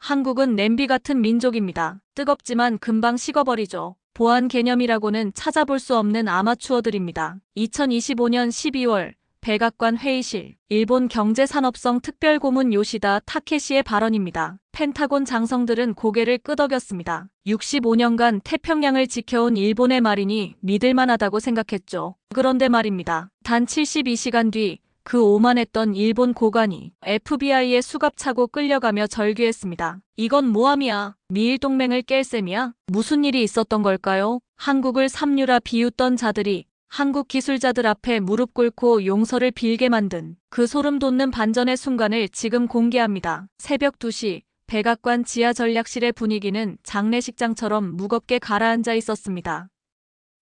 한국은 냄비 같은 민족입니다. 뜨겁지만 금방 식어버리죠. 보안 개념이라고는 찾아볼 수 없는 아마추어들입니다. 2025년 12월 백악관 회의실, 일본 경제산업성 특별고문 요시다 타케시의 발언입니다. 펜타곤 장성들은 고개를 끄덕였습니다. 65년간 태평양을 지켜온 일본의 말이니 믿을만하다고 생각했죠. 그런데 말입니다. 단 72시간 뒤 그 오만했던 일본 고관이 FBI의 수갑차고 끌려가며 절규했습니다. 이건 모함이야. 미일 동맹을 깰 셈이야? 무슨 일이 있었던 걸까요? 한국을 삼류라 비웃던 자들이 한국 기술자들 앞에 무릎 꿇고 용서를 빌게 만든 그 소름 돋는 반전의 순간을 지금 공개합니다. 새벽 2시 백악관 지하 전략실의 분위기는 장례식장처럼 무겁게 가라앉아 있었습니다.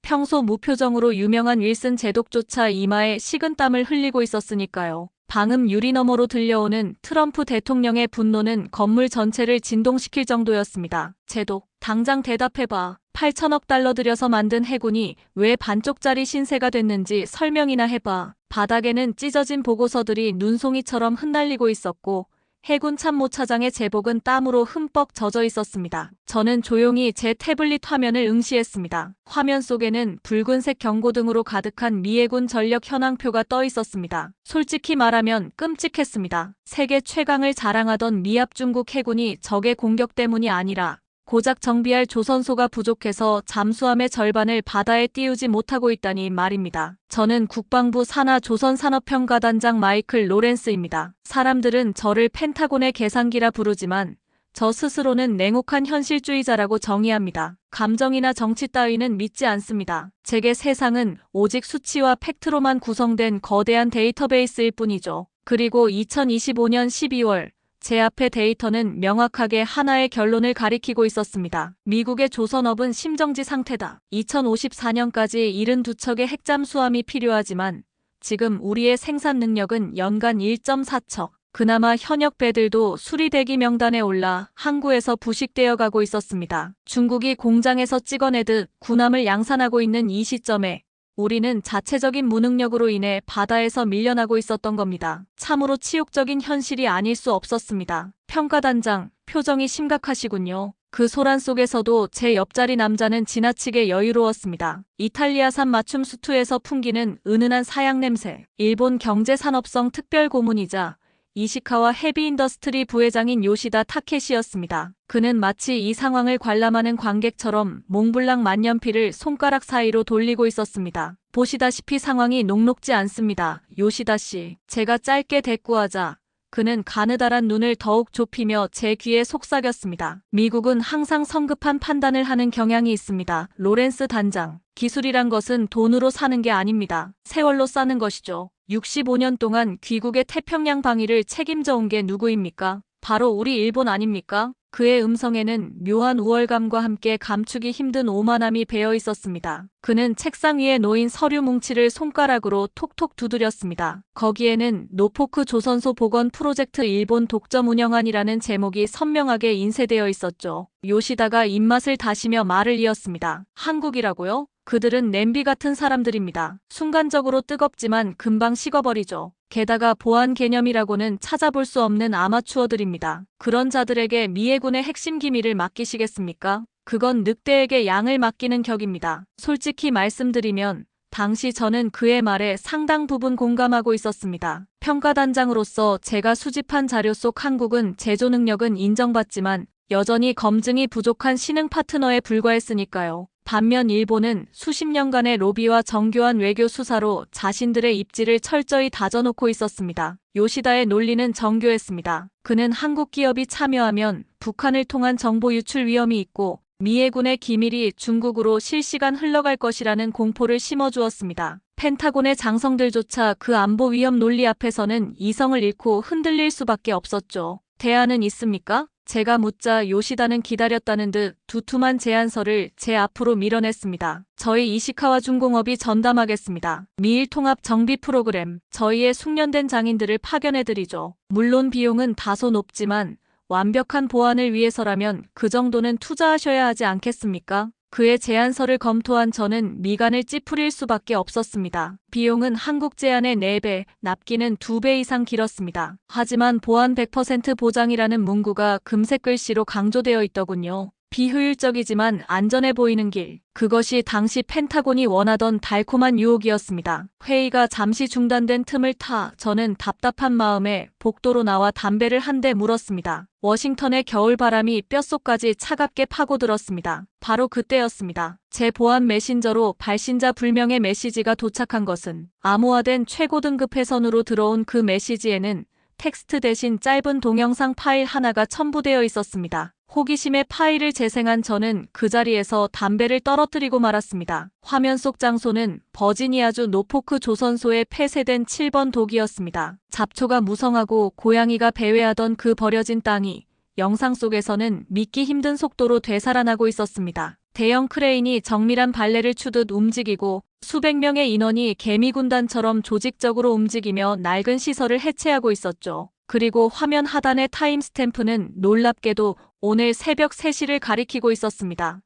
평소 무표정으로 유명한 윌슨 제독조차 이마에 식은땀을 흘리고 있었으니까요. 방음 유리 너머로 들려오는 트럼프 대통령의 분노는 건물 전체를 진동시킬 정도였습니다. 제독, 당장 대답해봐. 8천억 달러 들여서 만든 해군이 왜 반쪽짜리 신세가 됐는지 설명이나 해봐. 바닥에는 찢어진 보고서들이 눈송이처럼 흩날리고 있었고 해군 참모차장의 제복은 땀으로 흠뻑 젖어 있었습니다. 저는 조용히 제 태블릿 화면을 응시했습니다. 화면 속에는 붉은색 경고등으로 가득한 미해군 전력 현황표가 떠 있었습니다. 솔직히 말하면 끔찍했습니다. 세계 최강을 자랑하던 미합 중국 해군이 적의 공격 때문이 아니라 고작 정비할 조선소가 부족해서 잠수함의 절반을 바다에 띄우지 못하고 있다니 말입니다. 저는 국방부 산하조선산업평가단장 마이클 로렌스입니다. 사람들은 저를 펜타곤의 계산기라 부르지만 저 스스로는 냉혹한 현실주의자라고 정의합니다. 감정이나 정치 따위는 믿지 않습니다. 제게 세상은 오직 수치와 팩트로만 구성된 거대한 데이터베이스일 뿐이죠. 그리고 2025년 12월 제 앞의 데이터는 명확하게 하나의 결론을 가리키고 있었습니다. 미국의 조선업은 심정지 상태다. 2054년까지 72척의 핵잠수함이 필요하지만 지금 우리의 생산 능력은 연간 1.4척. 그나마 현역 배들도 수리대기 명단에 올라 항구에서 부식되어 가고 있었습니다. 중국이 공장에서 찍어내듯 군함을 양산하고 있는 이 시점에 우리는 자체적인 무능력으로 인해 바다에서 밀려나고 있었던 겁니다. 참으로 치욕적인 현실이 아닐 수 없었습니다. 평가단장, 표정이 심각하시군요. 그 소란 속에서도 제 옆자리 남자는 지나치게 여유로웠습니다. 이탈리아산 맞춤 수트에서 풍기는 은은한 사양 냄새. 일본 경제산업성 특별고문이자 이시카와 헤비인더스트리 부회장인 요시다 타케시였습니다. 그는 마치 이 상황을 관람하는 관객처럼 몽블랑 만년필을 손가락 사이로 돌리고 있었습니다. 보시다시피 상황이 녹록지 않습니다. 요시다 씨, 제가 짧게 대꾸하자 그는 가느다란 눈을 더욱 좁히며 제 귀에 속삭였습니다. 미국은 항상 성급한 판단을 하는 경향이 있습니다. 로렌스 단장, 기술이란 것은 돈으로 사는 게 아닙니다. 세월로 싸는 것이죠. 65년 동안 귀국의 태평양 방위를 책임져 온 게 누구입니까? 바로 우리 일본 아닙니까? 그의 음성에는 묘한 우월감과 함께 감추기 힘든 오만함이 배어 있었습니다. 그는 책상 위에 놓인 서류 뭉치를 손가락으로 톡톡 두드렸습니다. 거기에는 노포크 조선소 복원 프로젝트 일본 독점 운영안이라는 제목이 선명하게 인쇄되어 있었죠. 요시다가 입맛을 다시며 말을 이었습니다. 한국이라고요? 그들은 냄비 같은 사람들입니다. 순간적으로 뜨겁지만 금방 식어버리죠. 게다가 보안 개념이라고는 찾아볼 수 없는 아마추어들입니다. 그런 자들에게 미해군의 핵심 기밀을 맡기시겠습니까? 그건 늑대에게 양을 맡기는 격입니다. 솔직히 말씀드리면 당시 저는 그의 말에 상당 부분 공감하고 있었습니다. 평가단장으로서 제가 수집한 자료 속 한국은 제조 능력은 인정받지만 여전히 검증이 부족한 신흥 파트너에 불과했으니까요. 반면 일본은 수십 년간의 로비와 정교한 외교 수사로 자신들의 입지를 철저히 다져놓고 있었습니다. 요시다의 논리는 정교했습니다. 그는 한국 기업이 참여하면 북한을 통한 정보 유출 위험이 있고 미해군의 기밀이 중국으로 실시간 흘러갈 것이라는 공포를 심어주었습니다. 펜타곤의 장성들조차 그 안보 위험 논리 앞에서는 이성을 잃고 흔들릴 수밖에 없었죠. 대안은 있습니까? 제가 묻자 요시다는 기다렸다는 듯 두툼한 제안서를 제 앞으로 밀어냈습니다. 저희 이시카와 중공업이 전담하겠습니다. 미일 통합 정비 프로그램, 저희의 숙련된 장인들을 파견해드리죠. 물론 비용은 다소 높지만 완벽한 보안을 위해서라면 그 정도는 투자하셔야 하지 않겠습니까? 그의 제안서를 검토한 저는 미간을 찌푸릴 수밖에 없었습니다. 비용은 한국 제안의 4배, 납기는 2배 이상 길었습니다. 하지만 보안 100% 보장이라는 문구가 금색 글씨로 강조되어 있더군요. 비효율적이지만 안전해 보이는 길. 그것이 당시 펜타곤이 원하던 달콤한 유혹이었습니다. 회의가 잠시 중단된 틈을 타 저는 답답한 마음에 복도로 나와 담배를 한 대 물었습니다. 워싱턴의 겨울바람이 뼛속까지 차갑게 파고들었습니다. 바로 그때였습니다. 제 보안 메신저로 발신자 불명의 메시지가 도착한 것은 암호화된 최고 등급 회선으로 들어온 그 메시지에는 텍스트 대신 짧은 동영상 파일 하나가 첨부되어 있었습니다. 호기심에 파일을 재생한 저는 그 자리에서 담배를 떨어뜨리고 말았습니다. 화면 속 장소는 버지니아주 노포크 조선소에 폐쇄된 7번 독이었습니다. 잡초가 무성하고 고양이가 배회하던 그 버려진 땅이 영상 속에서는 믿기 힘든 속도로 되살아나고 있었습니다. 대형 크레인이 정밀한 발레를 추듯 움직이고 수백 명의 인원이 개미군단처럼 조직적으로 움직이며 낡은 시설을 해체하고 있었죠. 그리고 화면 하단의 타임스탬프는 놀랍게도 오늘 새벽 3시를 가리키고 있었습니다.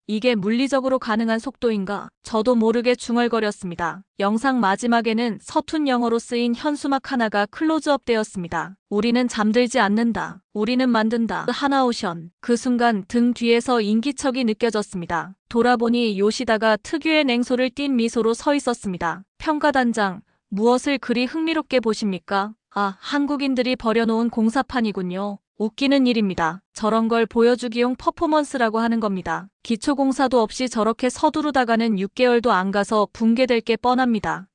이게 물리적으로 가능한 속도인가? 저도 모르게 중얼거렸습니다. 영상 마지막에는 서툰 영어로 쓰인 현수막 하나가 클로즈업 되었습니다. 우리는 잠들지 않는다. 우리는 만든다. 하나오션. 그 순간 등 뒤에서 인기척이 느껴졌습니다. 돌아보니 요시다가 특유의 냉소를 띤 미소로 서 있었습니다. 평가단장, 무엇을 그리 흥미롭게 보십니까? 아, 한국인들이 버려놓은 공사판이군요. 웃기는 일입니다. 저런 걸 보여주기용 퍼포먼스라고 하는 겁니다. 기초공사도 없이 저렇게 서두르다가는 6개월도 안 가서 붕괴될 게 뻔합니다.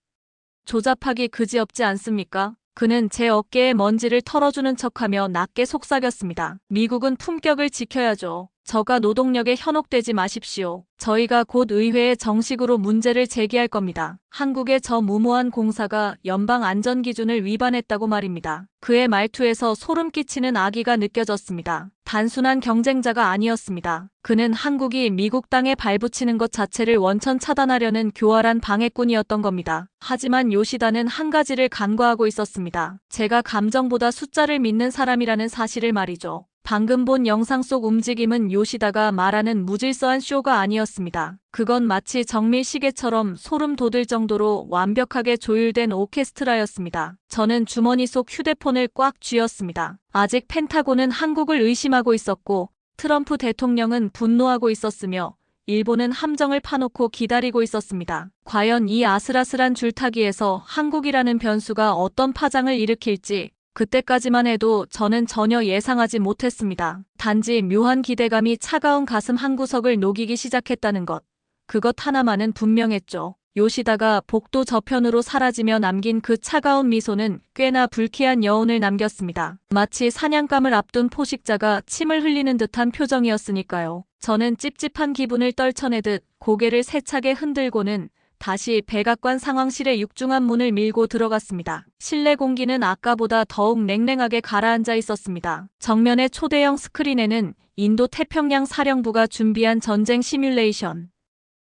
조잡하기 그지없지 않습니까? 그는 제 어깨에 먼지를 털어주는 척하며 낮게 속삭였습니다. 미국은 품격을 지켜야죠. 저가 노동력에 현혹되지 마십시오. 저희가 곧 의회에 정식으로 문제를 제기할 겁니다. 한국의 저 무모한 공사가 연방 안전기준을 위반했다고 말입니다. 그의 말투에서 소름 끼치는 악의가 느껴졌습니다. 단순한 경쟁자가 아니었습니다. 그는 한국이 미국 땅에 발붙이는 것 자체를 원천 차단하려는 교활한 방해꾼이었던 겁니다. 하지만 요시다는 한 가지를 간과하고 있었습니다. 제가 감정보다 숫자를 믿는 사람이라는 사실을 말이죠. 방금 본 영상 속 움직임은 요시다가 말하는 무질서한 쇼가 아니었습니다. 그건 마치 정밀 시계처럼 소름 돋을 정도로 완벽하게 조율된 오케스트라였습니다. 저는 주머니 속 휴대폰을 꽉 쥐었습니다. 아직 펜타곤은 한국을 의심하고 있었고 트럼프 대통령은 분노하고 있었으며 일본은 함정을 파놓고 기다리고 있었습니다. 과연 이 아슬아슬한 줄타기에서 한국이라는 변수가 어떤 파장을 일으킬지 그때까지만 해도 저는 전혀 예상하지 못했습니다. 단지 묘한 기대감이 차가운 가슴 한구석을 녹이기 시작했다는 것. 그것 하나만은 분명했죠. 요시다가 복도 저편으로 사라지며 남긴 그 차가운 미소는 꽤나 불쾌한 여운을 남겼습니다. 마치 사냥감을 앞둔 포식자가 침을 흘리는 듯한 표정이었으니까요. 저는 찝찝한 기분을 떨쳐내듯 고개를 세차게 흔들고는 다시 백악관 상황실의 육중한 문을 밀고 들어갔습니다. 실내 공기는 아까보다 더욱 냉랭하게 가라앉아 있었습니다. 정면의 초대형 스크린에는 인도 태평양 사령부가 준비한 전쟁 시뮬레이션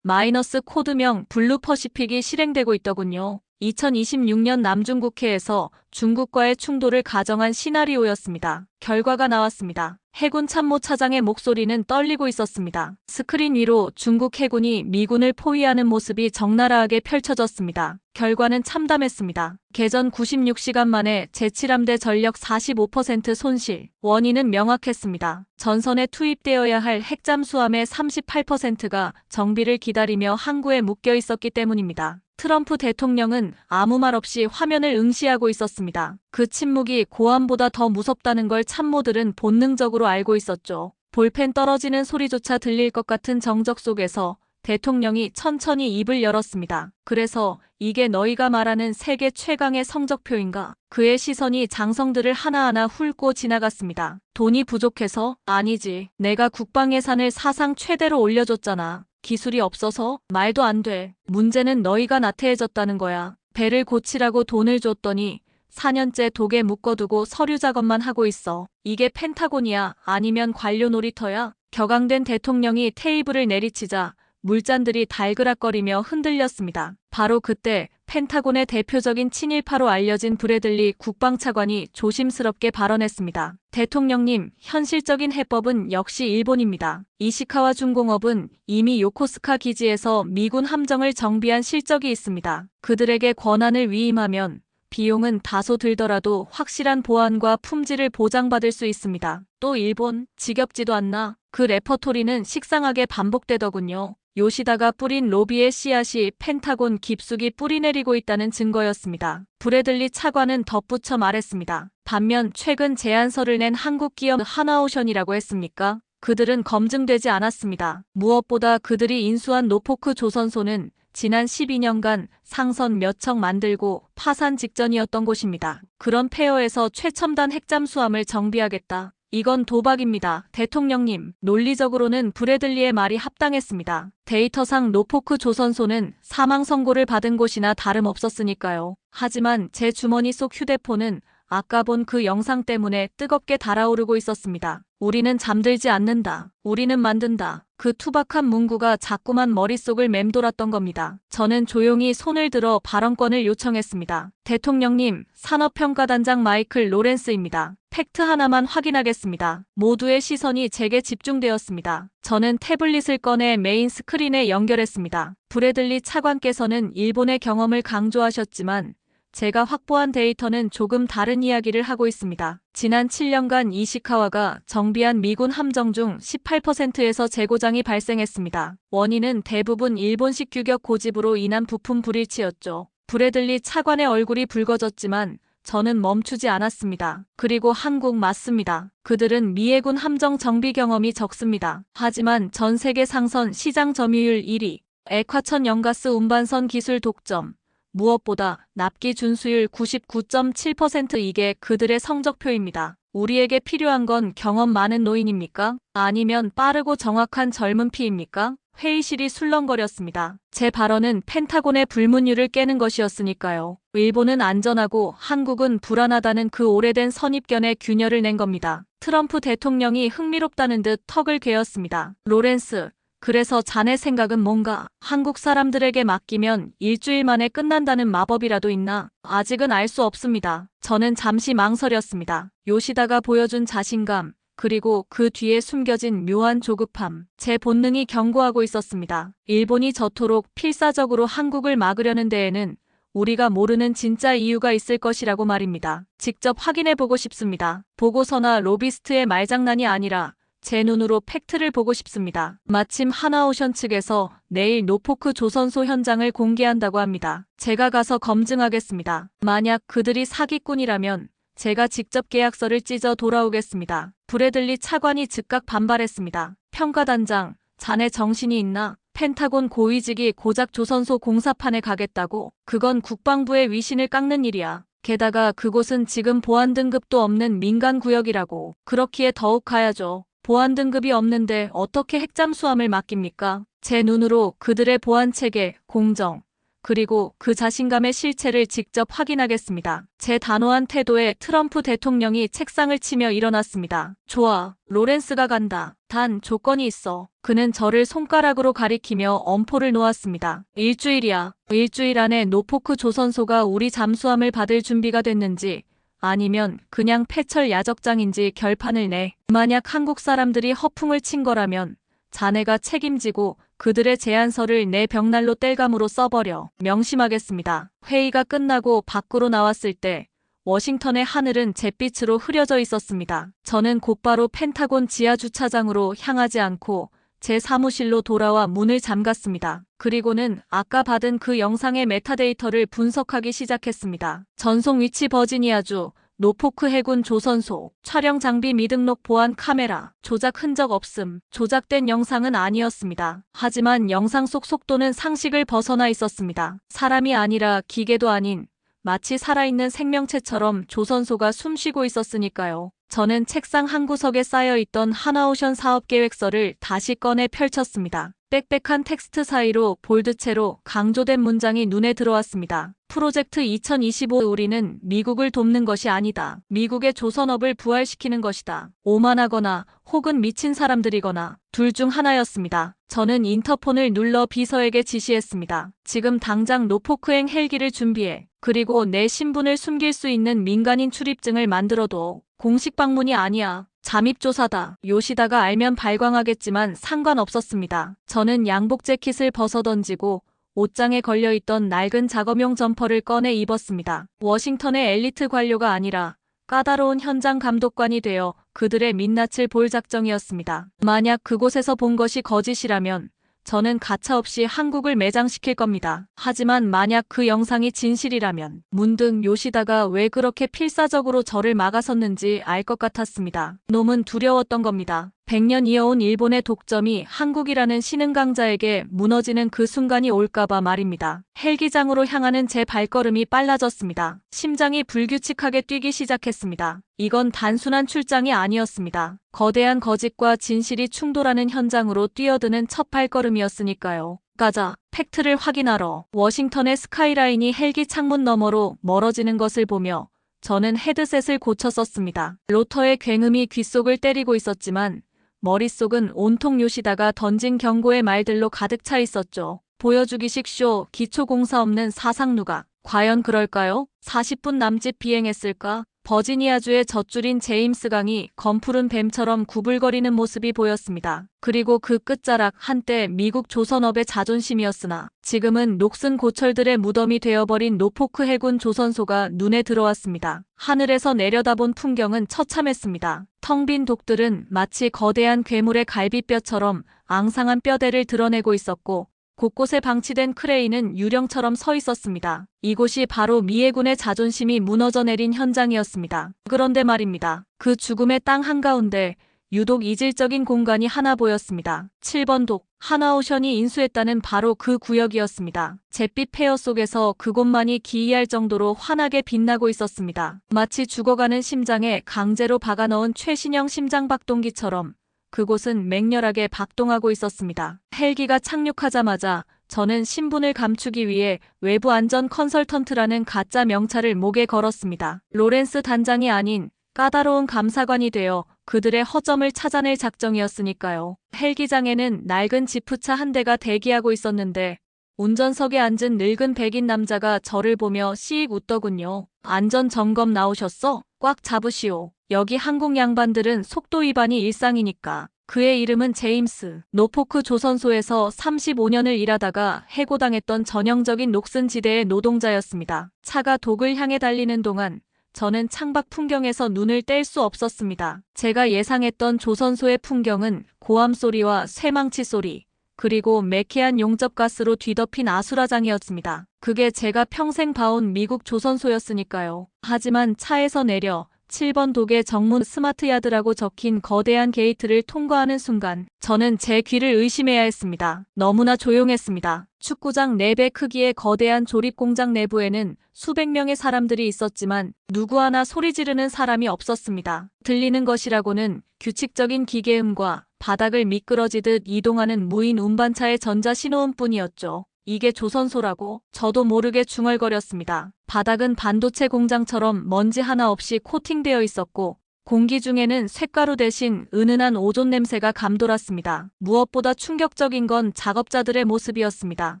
마이너스 코드명 블루 퍼시픽이 실행되고 있더군요. 2026년 남중국해에서 중국과의 충돌을 가정한 시나리오였습니다. 결과가 나왔습니다. 해군 참모차장의 목소리는 떨리고 있었습니다. 스크린 위로 중국 해군이 미군을 포위하는 모습이 적나라하게 펼쳐졌습니다. 결과는 참담했습니다. 개전 96시간 만에 제7함대 전력 45% 손실. 원인은 명확했습니다. 전선에 투입되어야 할 핵잠수함의 38%가 정비를 기다리며 항구에 묶여 있었기 때문입니다. 트럼프 대통령은 아무 말 없이 화면을 응시하고 있었습니다. 그 침묵이 고함보다 더 무섭다는 걸 참모들은 본능적으로 알고 있었죠. 볼펜 떨어지는 소리조차 들릴 것 같은 정적 속에서 대통령이 천천히 입을 열었습니다. 그래서 이게 너희가 말하는 세계 최강의 성적표인가? 그의 시선이 장성들을 하나하나 훑고 지나갔습니다. 돈이 부족해서? 아니지. 내가 국방 예산을 사상 최대로 올려줬잖아. 기술이 없어서? 말도 안 돼. 문제는 너희가 나태해졌다는 거야. 배를 고치라고 돈을 줬더니 4년째 독에 묶어두고 서류 작업만 하고 있어. 이게 펜타곤이야? 아니면 관료 놀이터야? 격앙된 대통령이 테이블을 내리치자 물잔들이 달그락거리며 흔들렸습니다. 바로 그때 펜타곤의 대표적인 친일파로 알려진 브래들리 국방차관이 조심스럽게 발언했습니다. 대통령님, 현실적인 해법은 역시 일본입니다. 이시카와 중공업은 이미 요코스카 기지에서 미군 함정을 정비한 실적이 있습니다. 그들에게 권한을 위임하면 비용은 다소 들더라도 확실한 보안과 품질을 보장받을 수 있습니다. 또 일본, 지겹지도 않나? 그 레퍼토리는 식상하게 반복되더군요. 요시다가 뿌린 로비의 씨앗이 펜타곤 깊숙이 뿌리내리고 있다는 증거였습니다. 브래들리 차관은 덧붙여 말했습니다. 반면 최근 제안서를 낸 한국 기업 하나오션이라고 했습니까? 그들은 검증되지 않았습니다. 무엇보다 그들이 인수한 노포크 조선소는 지난 12년간 상선 몇 척 만들고 파산 직전이었던 곳입니다. 그런 폐허에서 최첨단 핵잠수함을 정비하겠다. 이건 도박입니다. 대통령님, 논리적으로는 브래들리의 말이 합당했습니다. 데이터상 노포크 조선소는 사망 선고를 받은 곳이나 다름없었으니까요. 하지만 제 주머니 속 휴대폰은 아까 본 그 영상 때문에 뜨겁게 달아오르고 있었습니다. 우리는 잠들지 않는다. 우리는 만든다. 그 투박한 문구가 자꾸만 머릿속을 맴돌았던 겁니다. 저는 조용히 손을 들어 발언권을 요청했습니다. 대통령님, 산업평가단장 마이클 로렌스입니다. 팩트 하나만 확인하겠습니다. 모두의 시선이 제게 집중되었습니다. 저는 태블릿을 꺼내 메인 스크린에 연결했습니다. 브래들리 차관께서는 일본의 경험을 강조하셨지만 제가 확보한 데이터는 조금 다른 이야기를 하고 있습니다. 지난 7년간 이시카와가 정비한 미군 함정 중 18%에서 재고장이 발생했습니다. 원인은 대부분 일본식 규격 고집으로 인한 부품 불일치였죠. 브래들리 차관의 얼굴이 붉어졌지만 저는 멈추지 않았습니다. 그리고 한국 맞습니다. 그들은 미해군 함정 정비 경험이 적습니다. 하지만 전 세계 상선 시장 점유율 1위, 액화천 연가스 운반선 기술 독점, 무엇보다 납기 준수율 99.7% 이게 그들의 성적표입니다. 우리에게 필요한 건 경험 많은 노인입니까? 아니면 빠르고 정확한 젊은 피입니까? 회의실이 술렁거렸습니다. 제 발언은 펜타곤의 불문율을 깨는 것이었으니까요. 일본은 안전하고 한국은 불안하다는 그 오래된 선입견에 균열을 낸 겁니다. 트럼프 대통령이 흥미롭다는 듯 턱을 괴었습니다. 로렌스, 그래서 자네 생각은 뭔가? 한국 사람들에게 맡기면 일주일 만에 끝난다는 마법이라도 있나? 아직은 알 수 없습니다. 저는 잠시 망설였습니다. 요시다가 보여준 자신감, 그리고 그 뒤에 숨겨진 묘한 조급함. 제 본능이 경고하고 있었습니다. 일본이 저토록 필사적으로 한국을 막으려는 데에는 우리가 모르는 진짜 이유가 있을 것이라고 말입니다. 직접 확인해보고 싶습니다. 보고서나 로비스트의 말장난이 아니라 제 눈으로 팩트를 보고 싶습니다. 마침 하나오션 측에서 내일 노포크 조선소 현장을 공개한다고 합니다. 제가 가서 검증하겠습니다. 만약 그들이 사기꾼이라면 제가 직접 계약서를 찢어 돌아오겠습니다. 브래들리 차관이 즉각 반발했습니다. 평가단장, 자네 정신이 있나? 펜타곤 고위직이 고작 조선소 공사판에 가겠다고? 그건 국방부의 위신을 깎는 일이야. 게다가 그곳은 지금 보안 등급도 없는 민간 구역이라고. 그렇기에 더욱 가야죠. 보안 등급이 없는데 어떻게 핵잠수함을 맡깁니까? 제 눈으로 그들의 보안 체계, 공정, 그리고 그 자신감의 실체를 직접 확인하겠습니다. 제 단호한 태도에 트럼프 대통령이 책상을 치며 일어났습니다. 좋아, 로렌스가 간다. 단 조건이 있어. 그는 저를 손가락으로 가리키며 엄포를 놓았습니다. 일주일이야. 일주일 안에 노포크 조선소가 우리 잠수함을 받을 준비가 됐는지 아니면 그냥 폐철 야적장인지 결판을 내. 만약 한국 사람들이 허풍을 친 거라면 자네가 책임지고 그들의 제안서를 내 벽난로 땔감으로 써버려. 명심하겠습니다. 회의가 끝나고 밖으로 나왔을 때 워싱턴의 하늘은 잿빛으로 흐려져 있었습니다. 저는 곧바로 펜타곤 지하주차장으로 향하지 않고 제 사무실로 돌아와 문을 잠갔습니다. 그리고는 아까 받은 그 영상의 메타데이터를 분석하기 시작했습니다. 전송 위치 버지니아주, 노포크 해군 조선소, 촬영 장비 미등록 보안 카메라, 조작 흔적 없음, 조작된 영상은 아니었습니다. 하지만 영상 속 속도는 상식을 벗어나 있었습니다. 사람이 아니라 기계도 아닌 마치 살아있는 생명체처럼 조선소가 숨쉬고 있었으니까요. 저는 책상 한 구석에 쌓여있던 하나오션 사업계획서를 다시 꺼내 펼쳤습니다. 빽빽한 텍스트 사이로 볼드체로 강조된 문장이 눈에 들어왔습니다. 프로젝트 2025 우리는 미국을 돕는 것이 아니다. 미국의 조선업을 부활시키는 것이다. 오만하거나 혹은 미친 사람들이거나 둘 중 하나였습니다. 저는 인터폰을 눌러 비서에게 지시했습니다. 지금 당장 노포크행 헬기를 준비해. 그리고 내 신분을 숨길 수 있는 민간인 출입증을 만들어둬. 공식 방문이 아니야. 잠입조사다. 요시다가 알면 발광하겠지만 상관없었습니다. 저는 양복 재킷을 벗어던지고 옷장에 걸려있던 낡은 작업용 점퍼를 꺼내 입었습니다. 워싱턴의 엘리트 관료가 아니라 까다로운 현장 감독관이 되어 그들의 민낯을 볼 작정이었습니다. 만약 그곳에서 본 것이 거짓이라면 저는 가차없이 한국을 매장시킬 겁니다. 하지만 만약 그 영상이 진실이라면 문득 요시다가 왜 그렇게 필사적으로 저를 막아섰는지 알 것 같았습니다. 놈은 두려웠던 겁니다. 100년 이어온 일본의 독점이 한국이라는 신흥강자에게 무너지는 그 순간이 올까봐 말입니다. 헬기장으로 향하는 제 발걸음이 빨라졌습니다. 심장이 불규칙하게 뛰기 시작했습니다. 이건 단순한 출장이 아니었습니다. 거대한 거짓과 진실이 충돌하는 현장으로 뛰어드는 첫 발걸음이었으니까요. 가자. 팩트를 확인하러. 워싱턴의 스카이라인이 헬기 창문 너머로 멀어지는 것을 보며 저는 헤드셋을 고쳐 썼습니다. 로터의 굉음이 귓속을 때리고 있었지만 머릿속은 온통 요시다가 던진 경고의 말들로 가득 차 있었죠. 보여주기식 쇼, 기초공사 없는 사상 누각. 과연 그럴까요? 40분 남짓 비행했을까? 버지니아주의 젖줄인 제임스 강이 검푸른 뱀처럼 구불거리는 모습이 보였습니다. 그리고 그 끝자락 한때 미국 조선업의 자존심이었으나 지금은 녹슨 고철들의 무덤이 되어버린 노포크 해군 조선소가 눈에 들어왔습니다. 하늘에서 내려다본 풍경은 처참했습니다. 텅 빈 독들은 마치 거대한 괴물의 갈비뼈처럼 앙상한 뼈대를 드러내고 있었고 곳곳에 방치된 크레인은 유령처럼 서 있었습니다. 이곳이 바로 미해군의 자존심이 무너져 내린 현장이었습니다. 그런데 말입니다. 그 죽음의 땅 한가운데 유독 이질적인 공간이 하나 보였습니다. 7번 독. 하나오션이 인수했다는 바로 그 구역이었습니다. 잿빛 폐허 속에서 그곳만이 기이할 정도로 환하게 빛나고 있었습니다. 마치 죽어가는 심장에 강제로 박아넣은 최신형 심장박동기처럼 그곳은 맹렬하게 박동하고 있었습니다. 헬기가 착륙하자마자 저는 신분을 감추기 위해 외부 안전 컨설턴트라는 가짜 명찰을 목에 걸었습니다. 로렌스 단장이 아닌 까다로운 감사관이 되어 그들의 허점을 찾아낼 작정이었으니까요. 헬기장에는 낡은 지프차 한 대가 대기하고 있었는데 운전석에 앉은 늙은 백인 남자가 저를 보며 씩 웃더군요. 안전점검 나오셨어? 꽉 잡으시오. 여기 한국 양반들은 속도 위반이 일상이니까. 그의 이름은 제임스. 노포크 조선소에서 35년을 일하다가 해고당했던 전형적인 녹슨지대의 노동자였습니다. 차가 독을 향해 달리는 동안 저는 창밖 풍경에서 눈을 뗄 수 없었습니다. 제가 예상했던 조선소의 풍경은 고함 소리와 쇠망치 소리, 그리고 매캐한 용접가스로 뒤덮인 아수라장이었습니다. 그게 제가 평생 봐온 미국 조선소였으니까요. 하지만 차에서 내려 7번 독의 정문 스마트야드라고 적힌 거대한 게이트를 통과하는 순간 저는 제 귀를 의심해야 했습니다. 너무나 조용했습니다. 축구장 4배 크기의 거대한 조립공장 내부에는 수백 명의 사람들이 있었지만 누구 하나 소리 지르는 사람이 없었습니다. 들리는 것이라고는 규칙적인 기계음과 바닥을 미끄러지듯 이동하는 무인 운반차의 전자신호음뿐이었죠. 이게 조선소라고? 저도 모르게 중얼거렸습니다. 바닥은 반도체 공장처럼 먼지 하나 없이 코팅되어 있었고 공기 중에는 쇳가루 대신 은은한 오존 냄새가 감돌았습니다. 무엇보다 충격적인 건 작업자들의 모습이었습니다.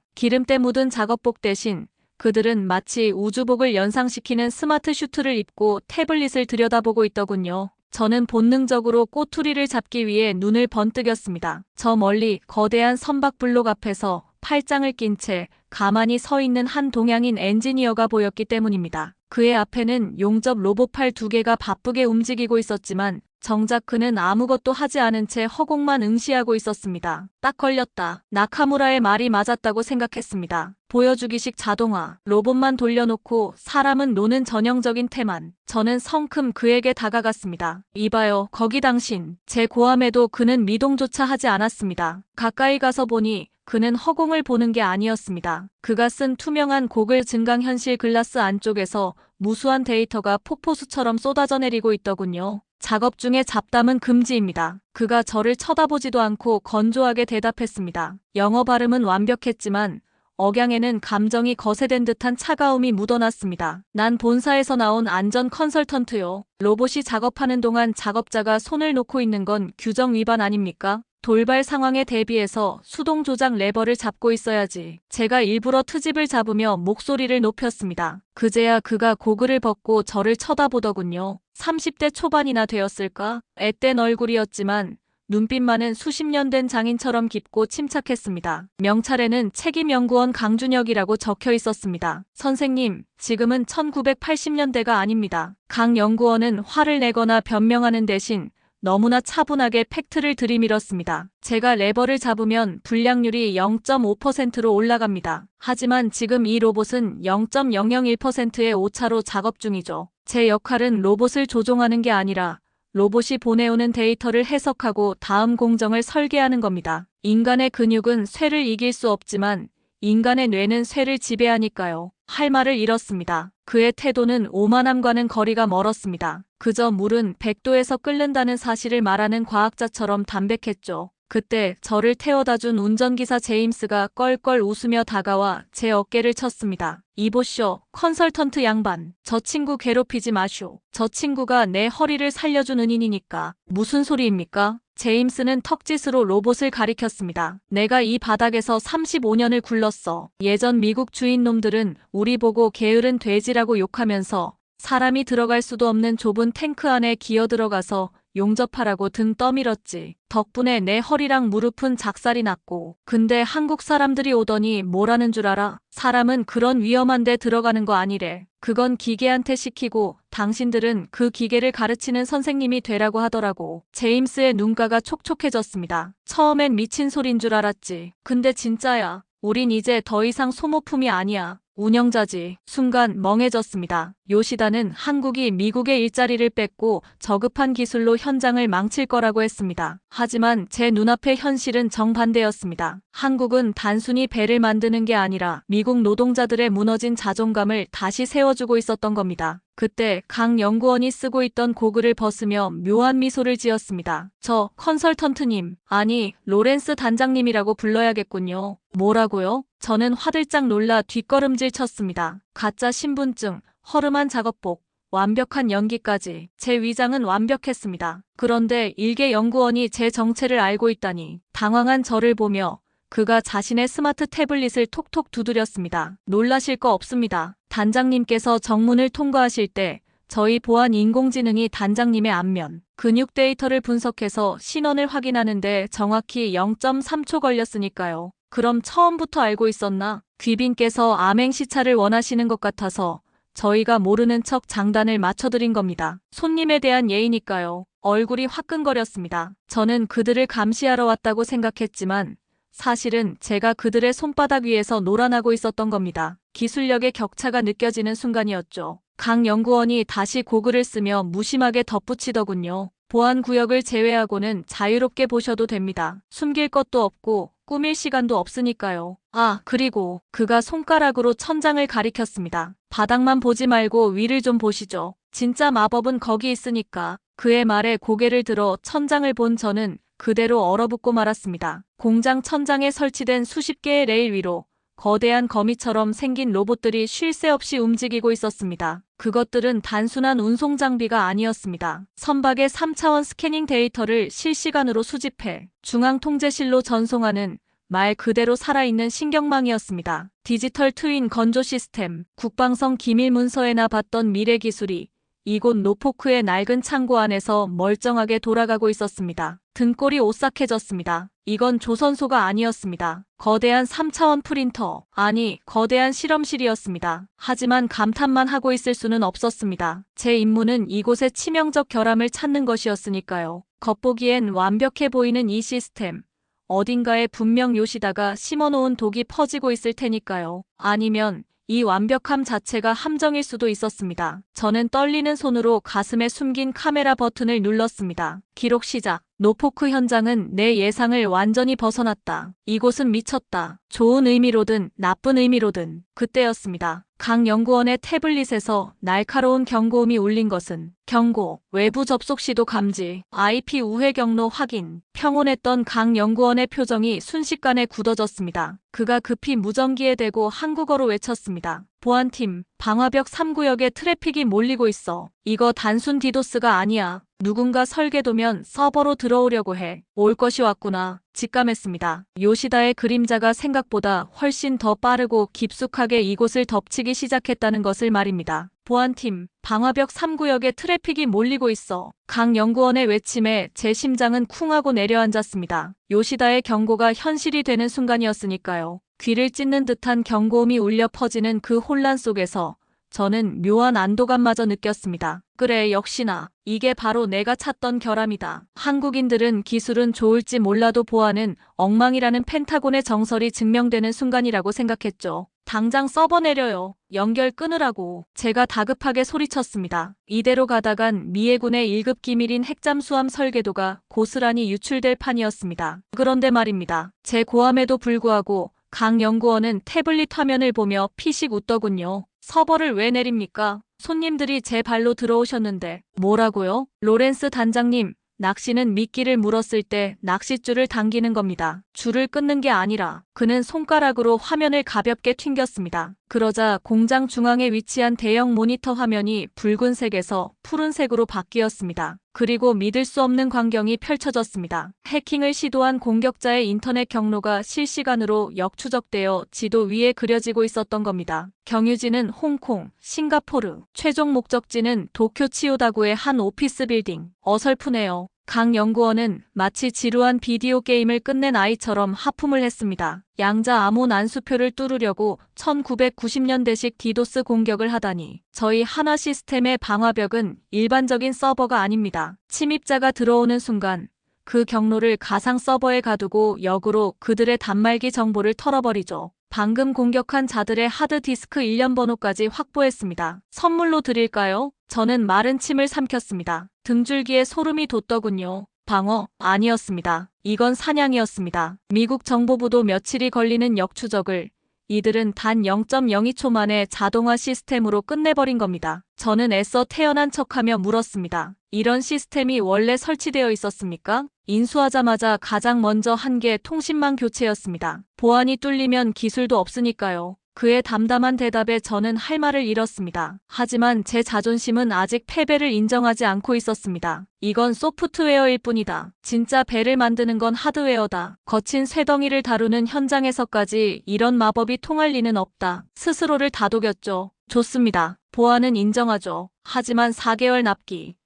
기름때 묻은 작업복 대신 그들은 마치 우주복을 연상시키는 스마트 슈트를 입고 태블릿을 들여다보고 있더군요. 저는 본능적으로 꼬투리를 잡기 위해 눈을 번뜩였습니다. 저 멀리 거대한 선박 블록 앞에서 팔짱을 낀 채 가만히 서 있는 한 동양인 엔지니어가 보였기 때문입니다. 그의 앞에는 용접 로봇팔 2개가 바쁘게 움직이고 있었지만 정작 그는 아무것도 하지 않은 채 허공만 응시하고 있었습니다. 딱 걸렸다. 나카무라의 말이 맞았다고 생각했습니다. 보여주기식 자동화, 로봇만 돌려놓고 사람은 노는 전형적인 태만. 저는 성큼 그에게 다가갔습니다. 이봐요, 거기 당신. 제 고함에도 그는 미동조차 하지 않았습니다. 가까이 가서 보니 그는 허공을 보는 게 아니었습니다. 그가 쓴 투명한 고글 증강현실 글라스 안쪽에서 무수한 데이터가 폭포수처럼 쏟아져 내리고 있더군요. 작업 중에 잡담은 금지입니다. 그가 저를 쳐다보지도 않고 건조하게 대답했습니다. 영어 발음은 완벽했지만 억양에는 감정이 거세된 듯한 차가움이 묻어났습니다. 난 본사에서 나온 안전 컨설턴트요. 로봇이 작업하는 동안 작업자가 손을 놓고 있는 건 규정 위반 아닙니까? 돌발 상황에 대비해서 수동 조작 레버를 잡고 있어야지. 제가 일부러 트집을 잡으며 목소리를 높였습니다. 그제야 그가 고글을 벗고 저를 쳐다보더군요. 30대 초반이나 되었을까? 앳된 얼굴이었지만 눈빛만은 수십 년 된 장인처럼 깊고 침착했습니다. 명찰에는 책임연구원 강준혁이라고 적혀 있었습니다. 선생님, 지금은 1980년대가 아닙니다. 강 연구원은 화를 내거나 변명하는 대신 너무나 차분하게 팩트를 들이밀었습니다. 제가 레버를 잡으면 불량률이 0.5%로 올라갑니다. 하지만 지금 이 로봇은 0.001%의 오차로 작업 중이죠. 제 역할은 로봇을 조종하는 게 아니라 로봇이 보내오는 데이터를 해석하고 다음 공정을 설계하는 겁니다. 인간의 근육은 쇠를 이길 수 없지만 인간의 뇌는 쇠를 지배하니까요. 할 말을 잃었습니다. 그의 태도는 오만함과는 거리가 멀었습니다. 그저 물은 100도에서 끓는다는 사실을 말하는 과학자처럼 담백했죠. 그때 저를 태워다준 운전기사 제임스가 껄껄 웃으며 다가와 제 어깨를 쳤습니다. 이보쇼, 컨설턴트 양반. 저 친구 괴롭히지 마쇼. 저 친구가 내 허리를 살려준 은인이니까. 무슨 소리입니까? 제임스는 턱짓으로 로봇을 가리켰습니다. 내가 이 바닥에서 35년을 굴렀어. 예전 미국 주인놈들은 우리 보고 게으른 돼지라고 욕하면서 사람이 들어갈 수도 없는 좁은 탱크 안에 기어 들어가서 용접하라고 등 떠밀었지. 덕분에 내 허리랑 무릎은 작살이 났고. 근데 한국 사람들이 오더니 뭐라는 줄 알아? 사람은 그런 위험한 데 들어가는 거 아니래. 그건 기계한테 시키고 당신들은 그 기계를 가르치는 선생님이 되라고 하더라고. 제임스의 눈가가 촉촉해졌습니다. 처음엔 미친 소린 줄 알았지. 근데 진짜야. 우린 이제 더 이상 소모품이 아니야. 운영자지. 순간 멍해졌습니다. 요시다는 한국이 미국의 일자리를 뺏고 저급한 기술로 현장을 망칠 거라고 했습니다. 하지만 제 눈앞의 현실은 정반대였습니다. 한국은 단순히 배를 만드는 게 아니라 미국 노동자들의 무너진 자존감을 다시 세워주고 있었던 겁니다. 그때 강 연구원이 쓰고 있던 고글을 벗으며 묘한 미소를 지었습니다. 저 컨설턴트님, 아니 로렌스 단장님이라고 불러야겠군요. 뭐라고요? 저는 화들짝 놀라 뒷걸음질 쳤습니다. 가짜 신분증, 허름한 작업복, 완벽한 연기까지 제 위장은 완벽했습니다. 그런데 일개 연구원이 제 정체를 알고 있다니. 당황한 저를 보며 그가 자신의 스마트 태블릿을 톡톡 두드렸습니다. 놀라실 거 없습니다. 단장님께서 정문을 통과하실 때 저희 보안 인공지능이 단장님의 안면, 근육 데이터를 분석해서 신원을 확인하는데 정확히 0.3초 걸렸으니까요. 그럼 처음부터 알고 있었나? 귀빈께서 암행시차를 원하시는 것 같아서 저희가 모르는 척 장단을 맞춰드린 겁니다. 손님에 대한 예의니까요. 얼굴이 화끈거렸습니다. 저는 그들을 감시하러 왔다고 생각했지만 사실은 제가 그들의 손바닥 위에서 놀아나고 있었던 겁니다. 기술력의 격차가 느껴지는 순간이었죠. 강 연구원이 다시 고글을 쓰며 무심하게 덧붙이더군요. 보안 구역을 제외하고는 자유롭게 보셔도 됩니다. 숨길 것도 없고 꾸밀 시간도 없으니까요. 아, 그리고 그가 손가락으로 천장을 가리켰습니다. 바닥만 보지 말고 위를 좀 보시죠. 진짜 마법은 거기 있으니까. 그의 말에 고개를 들어 천장을 본 저는 그대로 얼어붙고 말았습니다. 공장 천장에 설치된 수십 개의 레일 위로 거대한 거미처럼 생긴 로봇들이 쉴 새 없이 움직이고 있었습니다. 그것들은 단순한 운송 장비가 아니었습니다. 선박의 3차원 스캐닝 데이터를 실시간으로 수집해 중앙 통제실로 전송하는 말 그대로 살아있는 신경망이었습니다. 디지털 트윈 건조 시스템, 국방성 기밀 문서에나 봤던 미래 기술이 이곳 노포크의 낡은 창고 안에서 멀쩡하게 돌아가고 있었습니다. 등골이 오싹해졌습니다. 이건 조선소가 아니었습니다. 거대한 3차원 프린터, 아니 거대한 실험실이었습니다. 하지만 감탄만 하고 있을 수는 없었습니다. 제 임무는 이곳의 치명적 결함을 찾는 것이었으니까요. 겉보기엔 완벽해 보이는 이 시스템, 어딘가에 분명 요시다가 심어놓은 독이 퍼지고 있을 테니까요. 아니면 이 완벽함 자체가 함정일 수도 있었습니다. 저는 떨리는 손으로 가슴에 숨긴 카메라 버튼을 눌렀습니다. 기록 시작. 노포크 현장은 내 예상을 완전히 벗어났다. 이곳은 미쳤다. 좋은 의미로든 나쁜 의미로든. 그때였습니다. 강 연구원의 태블릿에서 날카로운 경고음이 울린 것은 경고, 외부 접속 시도 감지, IP 우회 경로 확인. 평온했던 강 연구원의 표정이 순식간에 굳어졌습니다. 그가 급히 무전기에 대고 한국어로 외쳤습니다. 보안팀, 방화벽 3구역에 트래픽이 몰리고 있어. 이거 단순 디도스가 아니야. 누군가 설계도면 서버로 들어오려고 해. 올 것이 왔구나. 직감했습니다. 요시다의 그림자가 생각보다 훨씬 더 빠르고 깊숙하게 이곳을 덮치기 시작했다는 것을 말입니다. 보안팀, 방화벽 3구역에 트래픽이 몰리고 있어. 강 연구원의 외침에 제 심장은 쿵하고 내려앉았습니다. 요시다의 경고가 현실이 되는 순간이었으니까요. 귀를 찢는 듯한 경고음이 울려 퍼지는 그 혼란 속에서 저는 묘한 안도감마저 느꼈습니다. 그래, 역시나 이게 바로 내가 찾던 결함이다. 한국인들은 기술은 좋을지 몰라도 보안은 엉망이라는 펜타곤의 정설이 증명되는 순간이라고 생각했죠. 당장 서버 내려요. 연결 끊으라고. 제가 다급하게 소리쳤습니다. 이대로 가다간 미해군의 1급 기밀인 핵잠수함 설계도가 고스란히 유출될 판이었습니다. 그런데 말입니다. 제 고함에도 불구하고 강 연구원은 태블릿 화면을 보며 피식 웃더군요. 서버를 왜 내립니까? 손님들이 제 발로 들어오셨는데. 뭐라고요? 로렌스 단장님, 낚시는 미끼를 물었을 때 낚싯줄을 당기는 겁니다. 줄을 끊는 게 아니라. 그는 손가락으로 화면을 가볍게 튕겼습니다. 그러자 공장 중앙에 위치한 대형 모니터 화면이 붉은색에서 푸른색으로 바뀌었습니다. 그리고 믿을 수 없는 광경이 펼쳐졌습니다. 해킹을 시도한 공격자의 인터넷 경로가 실시간으로 역추적되어 지도 위에 그려지고 있었던 겁니다. 경유지는 홍콩, 싱가포르, 최종 목적지는 도쿄 치요다구의 한 오피스 빌딩. 어설프네요. 강 연구원은 마치 지루한 비디오 게임을 끝낸 아이처럼 하품을 했습니다. 양자 암호 난수표를 뚫으려고 1990년대식 디도스 공격을 하다니. 저희 하나 시스템의 방화벽은 일반적인 서버가 아닙니다. 침입자가 들어오는 순간 그 경로를 가상 서버에 가두고 역으로 그들의 단말기 정보를 털어버리죠. 방금 공격한 자들의 하드디스크 일련 번호까지 확보했습니다. 선물로 드릴까요? 저는 마른 침을 삼켰습니다. 등줄기에 소름이 돋더군요. 방어? 아니었습니다. 이건 사냥이었습니다. 미국 정보부도 며칠이 걸리는 역추적을 이들은 단 0.02초 만에 자동화 시스템으로 끝내버린 겁니다. 저는 애써 태어난 척하며 물었습니다. 이런 시스템이 원래 설치되어 있었습니까? 인수하자마자 가장 먼저 한 게 통신망 교체였습니다. 보안이 뚫리면 기술도 없으니까요. 그의 담담한 대답에 저는 할 말을 잃었습니다. 하지만 제 자존심은 아직 패배를 인정하지 않고 있었습니다. 이건 소프트웨어일 뿐이다. 진짜 배를 만드는 건 하드웨어다. 거친 쇠덩이를 다루는 현장에서까지 이런 마법이 통할 리는 없다. 스스로를 다독였죠. 좋습니다. 보안은 인정하죠. 하지만 4개월 납기.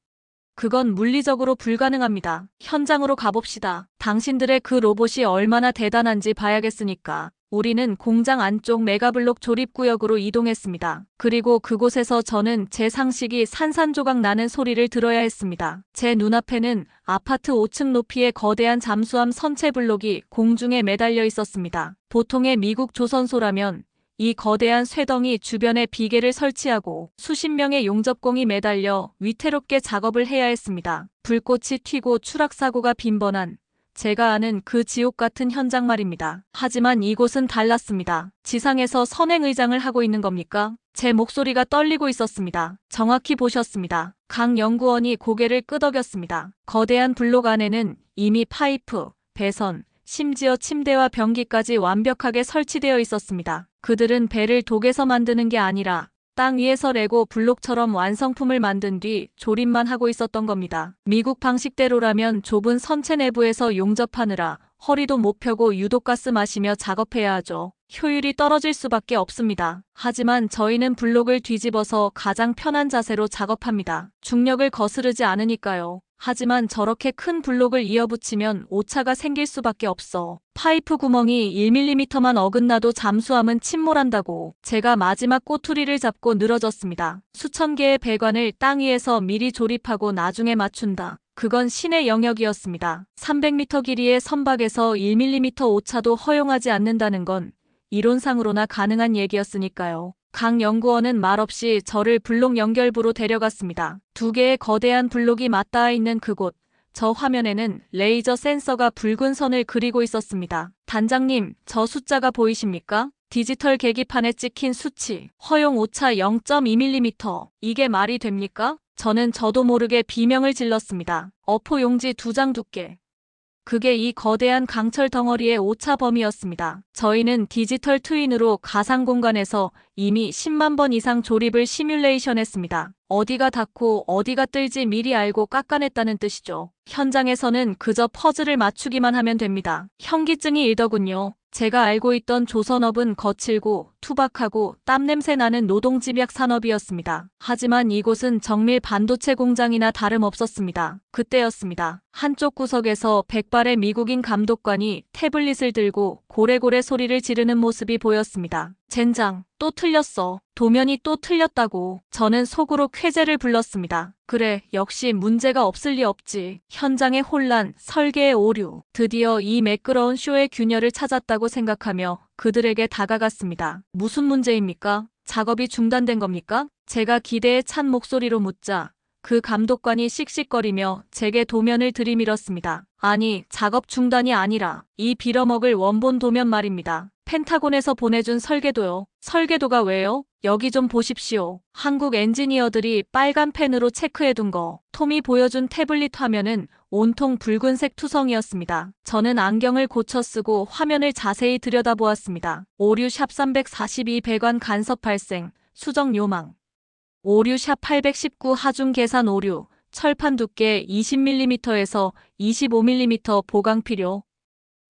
그건 물리적으로 불가능합니다. 현장으로 가봅시다. 당신들의 그 로봇이 얼마나 대단한지 봐야겠으니까. 우리는 공장 안쪽 메가블록 조립구역으로 이동했습니다. 그리고 그곳에서 저는 제 상식이 산산조각 나는 소리를 들어야 했습니다. 제 눈앞에는 아파트 5층 높이의 거대한 잠수함 선체 블록이 공중에 매달려 있었습니다. 보통의 미국 조선소라면 이 거대한 쇠덩이 주변에 비계를 설치하고 수십 명의 용접공이 매달려 위태롭게 작업을 해야 했습니다. 불꽃이 튀고 추락사고가 빈번한 제가 아는 그 지옥 같은 현장 말입니다. 하지만 이곳은 달랐습니다. 지상에서 선행의장을 하고 있는 겁니까? 제 목소리가 떨리고 있었습니다. 정확히 보셨습니다. 강 연구원이 고개를 끄덕였습니다. 거대한 블록 안에는 이미 파이프, 배선, 심지어 침대와 변기까지 완벽하게 설치되어 있었습니다. 그들은 배를 독에서 만드는 게 아니라 땅 위에서 레고 블록처럼 완성품을 만든 뒤 조립만 하고 있었던 겁니다. 미국 방식대로라면 좁은 선체 내부에서 용접하느라 허리도 못 펴고 유독가스 마시며 작업해야 하죠. 효율이 떨어질 수밖에 없습니다. 하지만 저희는 블록을 뒤집어서 가장 편한 자세로 작업합니다. 중력을 거스르지 않으니까요. 하지만 저렇게 큰 블록을 이어붙이면 오차가 생길 수밖에 없어. 파이프 구멍이 1mm만 어긋나도 잠수함은 침몰한다고. 제가 마지막 꼬투리를 잡고 늘어졌습니다. 수천 개의 배관을 땅 위에서 미리 조립하고 나중에 맞춘다. 그건 신의 영역이었습니다. 300m 길이의 선박에서 1mm 오차도 허용하지 않는다는 건 이론상으로나 가능한 얘기였으니까요. 강 연구원은 말없이 저를 블록 연결부로 데려갔습니다. 두 개의 거대한 블록이 맞닿아 있는 그곳. 저 화면에는 레이저 센서가 붉은 선을 그리고 있었습니다. 단장님, 저 숫자가 보이십니까? 디지털 계기판에 찍힌 수치. 허용 오차 0.2mm. 이게 말이 됩니까? 저도 모르게 비명을 질렀습니다. 어포 용지 2장 두께. 그게 이 거대한 강철 덩어리의 오차 범위였습니다. 저희는 디지털 트윈으로 가상 공간에서 이미 10만 번 이상 조립을 시뮬레이션했습니다. 어디가 닿고 어디가 뜰지 미리 알고 깎아냈다는 뜻이죠. 현장에서는 그저 퍼즐을 맞추기만 하면 됩니다. 현기증이 일더군요. 제가 알고 있던 조선업은 거칠고 투박하고 땀냄새 나는 노동집약 산업이었습니다. 하지만 이곳은 정밀 반도체 공장이나 다름없었습니다. 그때였습니다. 한쪽 구석에서 백발의 미국인 감독관이 태블릿을 들고 고래고래 소리를 지르는 모습이 보였습니다. 젠장, 또 틀렸어. 도면이 또 틀렸다고. 저는 속으로 쾌재를 불렀습니다. 그래, 역시 문제가 없을 리 없지. 현장의 혼란, 설계의 오류. 드디어 이 매끄러운 쇼의 균열을 찾았다고 생각하며 그들에게 다가갔습니다. 무슨 문제입니까? 작업이 중단된 겁니까? 제가 기대에 찬 목소리로 묻자 그 감독관이 씩씩거리며 제게 도면을 들이밀었습니다. 아니, 작업 중단이 아니라 이 빌어먹을 원본 도면 말입니다. 펜타곤에서 보내준 설계도요. 설계도가 왜요? 여기 좀 보십시오. 한국 엔지니어들이 빨간 펜으로 체크해둔 거. 톰이 보여준 태블릿 화면은 온통 붉은색 투성이었습니다. 저는 안경을 고쳐 쓰고 화면을 자세히 들여다보았습니다. 오류 샵 342 배관 간섭 발생, 수정 요망. 오류 샵 819 하중 계산 오류, 철판 두께 20mm에서 25mm 보강 필요.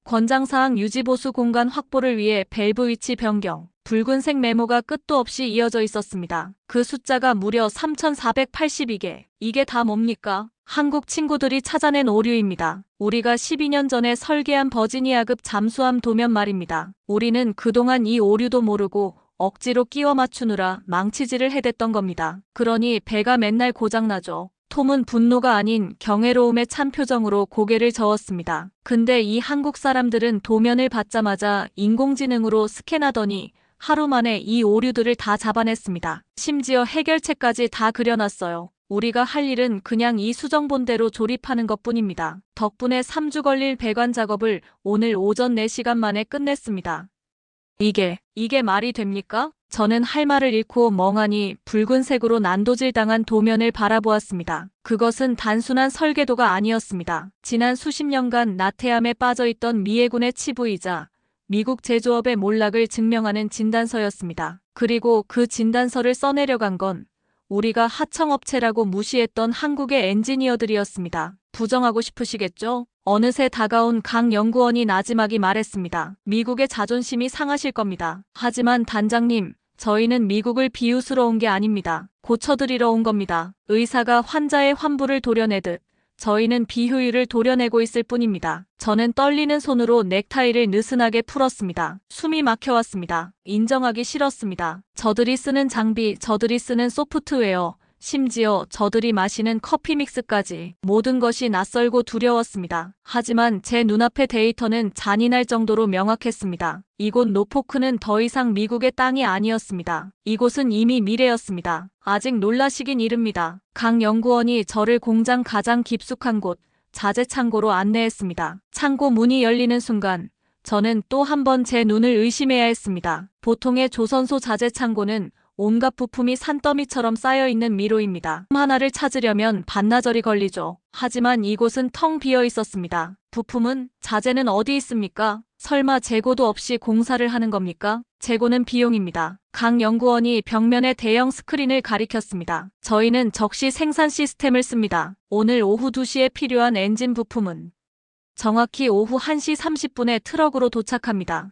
권장사항 유지보수 공간 확보를 위해 밸브 위치 변경. 붉은색 메모가 끝도 없이 이어져 있었습니다. 그 숫자가 무려 3,482개. 이게 다 뭡니까? 한국 친구들이 찾아낸 오류입니다. 우리가 12년 전에 설계한 버지니아급 잠수함 도면 말입니다. 우리는 그동안 이 오류도 모르고 억지로 끼워 맞추느라 망치질을 해댔던 겁니다. 그러니 배가 맨날 고장나죠. 톰은 분노가 아닌 경외로움에 찬 표정으로 고개를 저었습니다. 근데 이 한국 사람들은 도면을 받자마자 인공지능으로 스캔하더니 하루 만에 이 오류들을 다 잡아냈습니다. 심지어 해결책까지 다 그려놨어요. 우리가 할 일은 그냥 이 수정본대로 조립하는 것뿐입니다. 덕분에 3주 걸릴 배관 작업을 오늘 오전 4시간 만에 끝냈습니다. 이게 말이 됩니까? 저는 할 말을 잃고 멍하니 붉은색으로 난도질당한 도면을 바라보았습니다. 그것은 단순한 설계도가 아니었습니다. 지난 수십 년간 나태함에 빠져있던 미해군의 치부이자 미국 제조업의 몰락을 증명하는 진단서였습니다. 그리고 그 진단서를 써내려간 건 우리가 하청업체라고 무시했던 한국의 엔지니어들이었습니다. 부정하고 싶으시겠죠? 어느새 다가온 강 연구원이 나지막이 말했습니다. 미국의 자존심이 상하실 겁니다. 하지만 단장님, 저희는 미국을 비웃으러 온 게 아닙니다. 고쳐드리러 온 겁니다. 의사가 환자의 환부를 도려내듯 저희는 비효율을 도려내고 있을 뿐입니다. 저는 떨리는 손으로 넥타이를 느슨하게 풀었습니다. 숨이 막혀왔습니다. 인정하기 싫었습니다. 저들이 쓰는 장비, 저들이 쓰는 소프트웨어, 심지어 저들이 마시는 커피 믹스까지 모든 것이 낯설고 두려웠습니다. 하지만 제 눈앞의 데이터는 잔인할 정도로 명확했습니다. 이곳 노포크는 더 이상 미국의 땅이 아니었습니다. 이곳은 이미 미래였습니다. 아직 놀라시긴 이릅니다. 강 연구원이 저를 공장 가장 깊숙한 곳, 자재 창고로 안내했습니다. 창고 문이 열리는 순간 저는 또 한 번 제 눈을 의심해야 했습니다. 보통의 조선소 자재 창고는 온갖 부품이 산더미처럼 쌓여있는 미로입니다. 하나를 찾으려면 반나절이 걸리죠. 하지만 이곳은 텅 비어 있었습니다. 부품은, 자재는 어디 있습니까? 설마 재고도 없이 공사를 하는 겁니까? 재고는 비용입니다. 강 연구원이 벽면에 대형 스크린을 가리켰습니다. 저희는 적시 생산 시스템을 씁니다. 오늘 오후 2시에 필요한 엔진 부품은 정확히 오후 1시 30분에 트럭으로 도착합니다.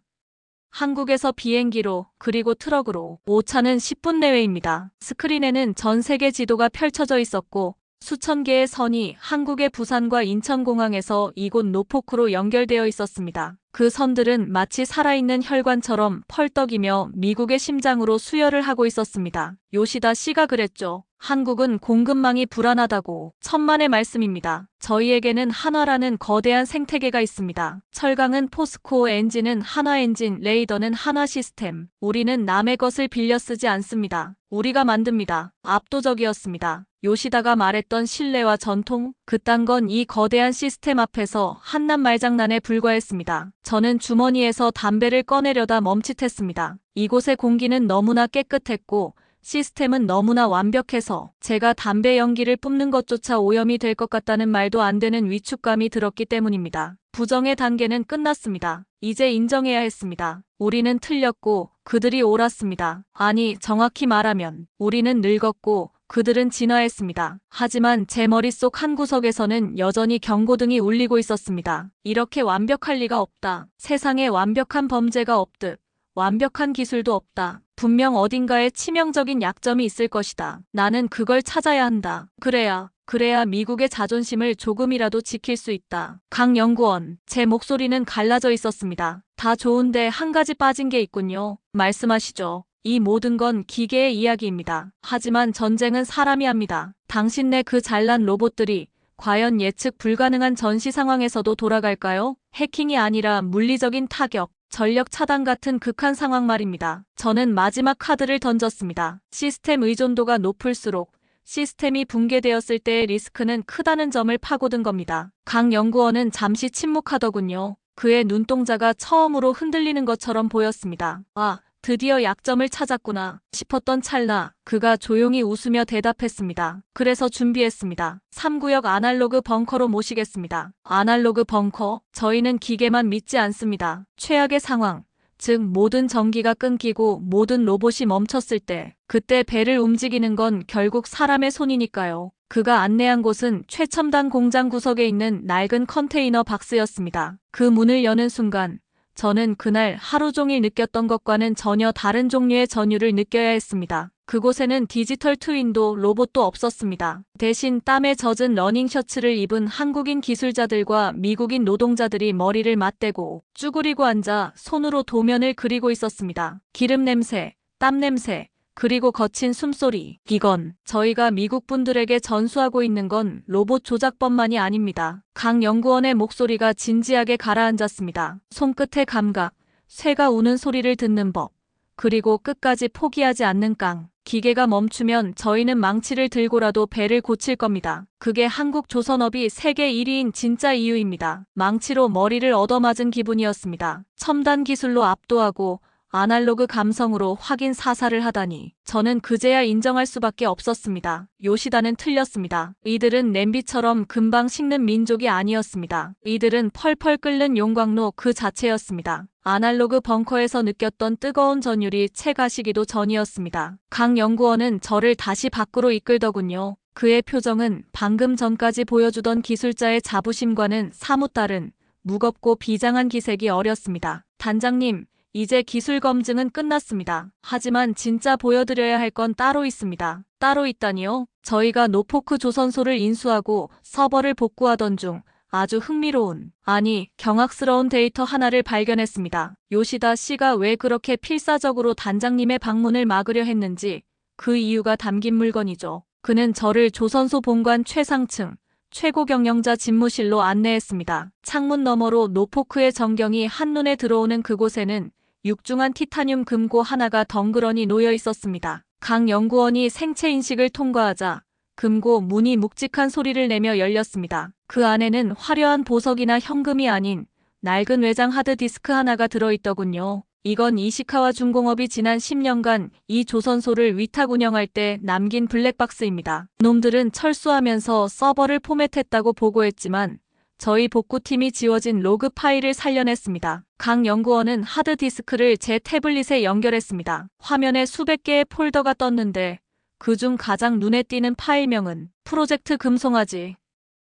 한국에서 비행기로 그리고 트럭으로 오차는 10분 내외입니다. 스크린에는 전 세계 지도가 펼쳐져 있었고 수천 개의 선이 한국의 부산과 인천공항에서 이곳 노포크로 연결되어 있었습니다. 그 선들은 마치 살아있는 혈관처럼 펄떡이며 미국의 심장으로 수혈을 하고 있었습니다. 요시다 씨가 그랬죠. 한국은 공급망이 불안하다고 천만의 말씀입니다. 저희에게는 한화라는 거대한 생태계가 있습니다. 철강은 포스코, 엔진은 한화 엔진, 레이더는 한화 시스템. 우리는 남의 것을 빌려 쓰지 않습니다. 우리가 만듭니다. 압도적이었습니다. 요시다가 말했던 신뢰와 전통, 그딴 건 이 거대한 시스템 앞에서 한낱 말장난에 불과했습니다. 저는 주머니에서 담배를 꺼내려다 멈칫했습니다. 이곳의 공기는 너무나 깨끗했고 시스템은 너무나 완벽해서 제가 담배 연기를 뿜는 것조차 오염이 될 것 같다는 말도 안 되는 위축감이 들었기 때문입니다. 부정의 단계는 끝났습니다. 이제 인정해야 했습니다. 우리는 틀렸고 그들이 옳았습니다. 아니, 정확히 말하면 우리는 늙었고 그들은 진화했습니다. 하지만 제 머릿속 한 구석에서는 여전히 경고등이 울리고 있었습니다. 이렇게 완벽할 리가 없다. 세상에 완벽한 범죄가 없듯 완벽한 기술도 없다. 분명 어딘가에 치명적인 약점이 있을 것이다. 나는 그걸 찾아야 한다. 그래야 미국의 자존심을 조금이라도 지킬 수 있다. 강 연구원, 제 목소리는 갈라져 있었습니다. 다 좋은데 한 가지 빠진 게 있군요. 말씀하시죠. 이 모든 건 기계의 이야기입니다. 하지만 전쟁은 사람이 합니다. 당신네 그 잘난 로봇들이 과연 예측 불가능한 전시 상황에서도 돌아갈까요? 해킹이 아니라 물리적인 타격, 전력 차단 같은 극한 상황 말입니다. 저는 마지막 카드를 던졌습니다. 시스템 의존도가 높을수록 시스템이 붕괴되었을 때의 리스크는 크다는 점을 파고든 겁니다. 강 연구원은 잠시 침묵하더군요. 그의 눈동자가 처음으로 흔들리는 것처럼 보였습니다. 아, 드디어 약점을 찾았구나 싶었던 찰나 그가 조용히 웃으며 대답했습니다. 그래서 준비했습니다. 3구역 아날로그 벙커로 모시겠습니다. 아날로그 벙커? 저희는 기계만 믿지 않습니다. 최악의 상황, 즉 모든 전기가 끊기고 모든 로봇이 멈췄을 때 그때 배를 움직이는 건 결국 사람의 손이니까요. 그가 안내한 곳은 최첨단 공장 구석에 있는 낡은 컨테이너 박스였습니다. 그 문을 여는 순간 저는 그날 하루 종일 느꼈던 것과는 전혀 다른 종류의 전율을 느껴야 했습니다. 그곳에는 디지털 트윈도 로봇도 없었습니다. 대신 땀에 젖은 러닝 셔츠를 입은 한국인 기술자들과 미국인 노동자들이 머리를 맞대고 쭈그리고 앉아 손으로 도면을 그리고 있었습니다. 기름 냄새, 땀 냄새, 그리고 거친 숨소리. 이건 저희가 미국 분들에게 전수하고 있는 건 로봇 조작법만이 아닙니다. 강 연구원의 목소리가 진지하게 가라앉았습니다. 손끝의 감각, 쇠가 우는 소리를 듣는 법, 그리고 끝까지 포기하지 않는 깡. 기계가 멈추면 저희는 망치를 들고라도 배를 고칠 겁니다. 그게 한국 조선업이 세계 1위인 진짜 이유입니다. 망치로 머리를 얻어맞은 기분이었습니다. 첨단 기술로 압도하고 아날로그 감성으로 확인 사살을 하다니 저는 그제야 인정할 수밖에 없었습니다. 요시다는 틀렸습니다. 이들은 냄비처럼 금방 식는 민족이 아니었습니다. 이들은 펄펄 끓는 용광로 그 자체였습니다. 아날로그 벙커에서 느꼈던 뜨거운 전율이 채 가시기도 전이었습니다. 강 연구원은 저를 다시 밖으로 이끌더군요. 그의 표정은 방금 전까지 보여주던 기술자의 자부심과는 사뭇 다른 무겁고 비장한 기색이 어렸습니다. 단장님, 이제 기술 검증은 끝났습니다. 하지만 진짜 보여드려야 할 건 따로 있습니다. 따로 있다니요? 저희가 노포크 조선소를 인수하고 서버를 복구하던 중 아주 흥미로운, 아니 경악스러운 데이터 하나를 발견했습니다. 요시다 씨가 왜 그렇게 필사적으로 단장님의 방문을 막으려 했는지 그 이유가 담긴 물건이죠. 그는 저를 조선소 본관 최상층, 최고 경영자 집무실로 안내했습니다. 창문 너머로 노포크의 전경이 한눈에 들어오는 그곳에는 육중한 티타늄 금고 하나가 덩그러니 놓여 있었습니다. 강 연구원이 생체 인식을 통과하자 금고 문이 묵직한 소리를 내며 열렸습니다. 그 안에는 화려한 보석이나 현금이 아닌 낡은 외장 하드디스크 하나가 들어있더군요. 이건 이시카와 중공업이 지난 10년간 이 조선소를 위탁 운영할 때 남긴 블랙박스입니다. 놈들은 철수하면서 서버를 포맷했다고 보고했지만 저희 복구팀이 지워진 로그 파일을 살려냈습니다. 강 연구원은 하드디스크를 제 태블릿에 연결했습니다. 화면에 수백 개의 폴더가 떴는데 그중 가장 눈에 띄는 파일명은 프로젝트 금송아지.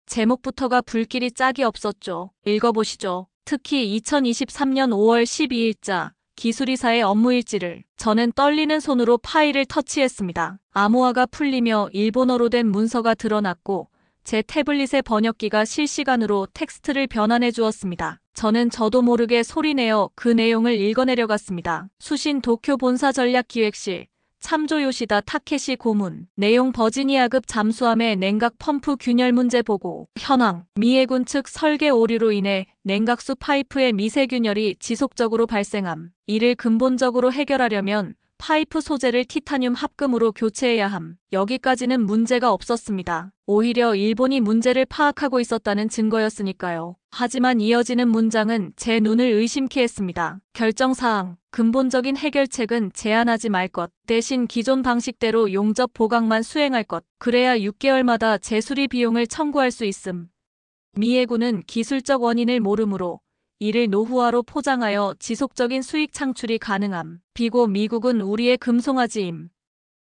제목부터가 불길이 짝이 없었죠. 읽어보시죠. 특히 2023년 5월 12일자 기술이사의 업무일지를. 저는 떨리는 손으로 파일을 터치했습니다. 암호화가 풀리며 일본어로 된 문서가 드러났고 제 태블릿의 번역기가 실시간으로 텍스트를 변환해 주었습니다. 저는 저도 모르게 소리내어 그 내용을 읽어내려갔습니다. 수신 도쿄 본사 전략기획실, 참조 요시다 타케시 고문. 내용 버지니아급 잠수함의 냉각 펌프 균열 문제 보고. 현황. 미해군 측 설계 오류로 인해 냉각수 파이프의 미세균열이 지속적으로 발생함. 이를 근본적으로 해결하려면 파이프 소재를 티타늄 합금으로 교체해야 함. 여기까지는 문제가 없었습니다. 오히려 일본이 문제를 파악하고 있었다는 증거였으니까요. 하지만 이어지는 문장은 제 눈을 의심케 했습니다. 결정사항. 근본적인 해결책은 제안하지 말 것. 대신 기존 방식대로 용접 보강만 수행할 것. 그래야 6개월마다 재수리 비용을 청구할 수 있음. 미해군은 기술적 원인을 모르므로 이를 노후화로 포장하여 지속적인 수익 창출이 가능함. 비고 미국은 우리의 금송아지임.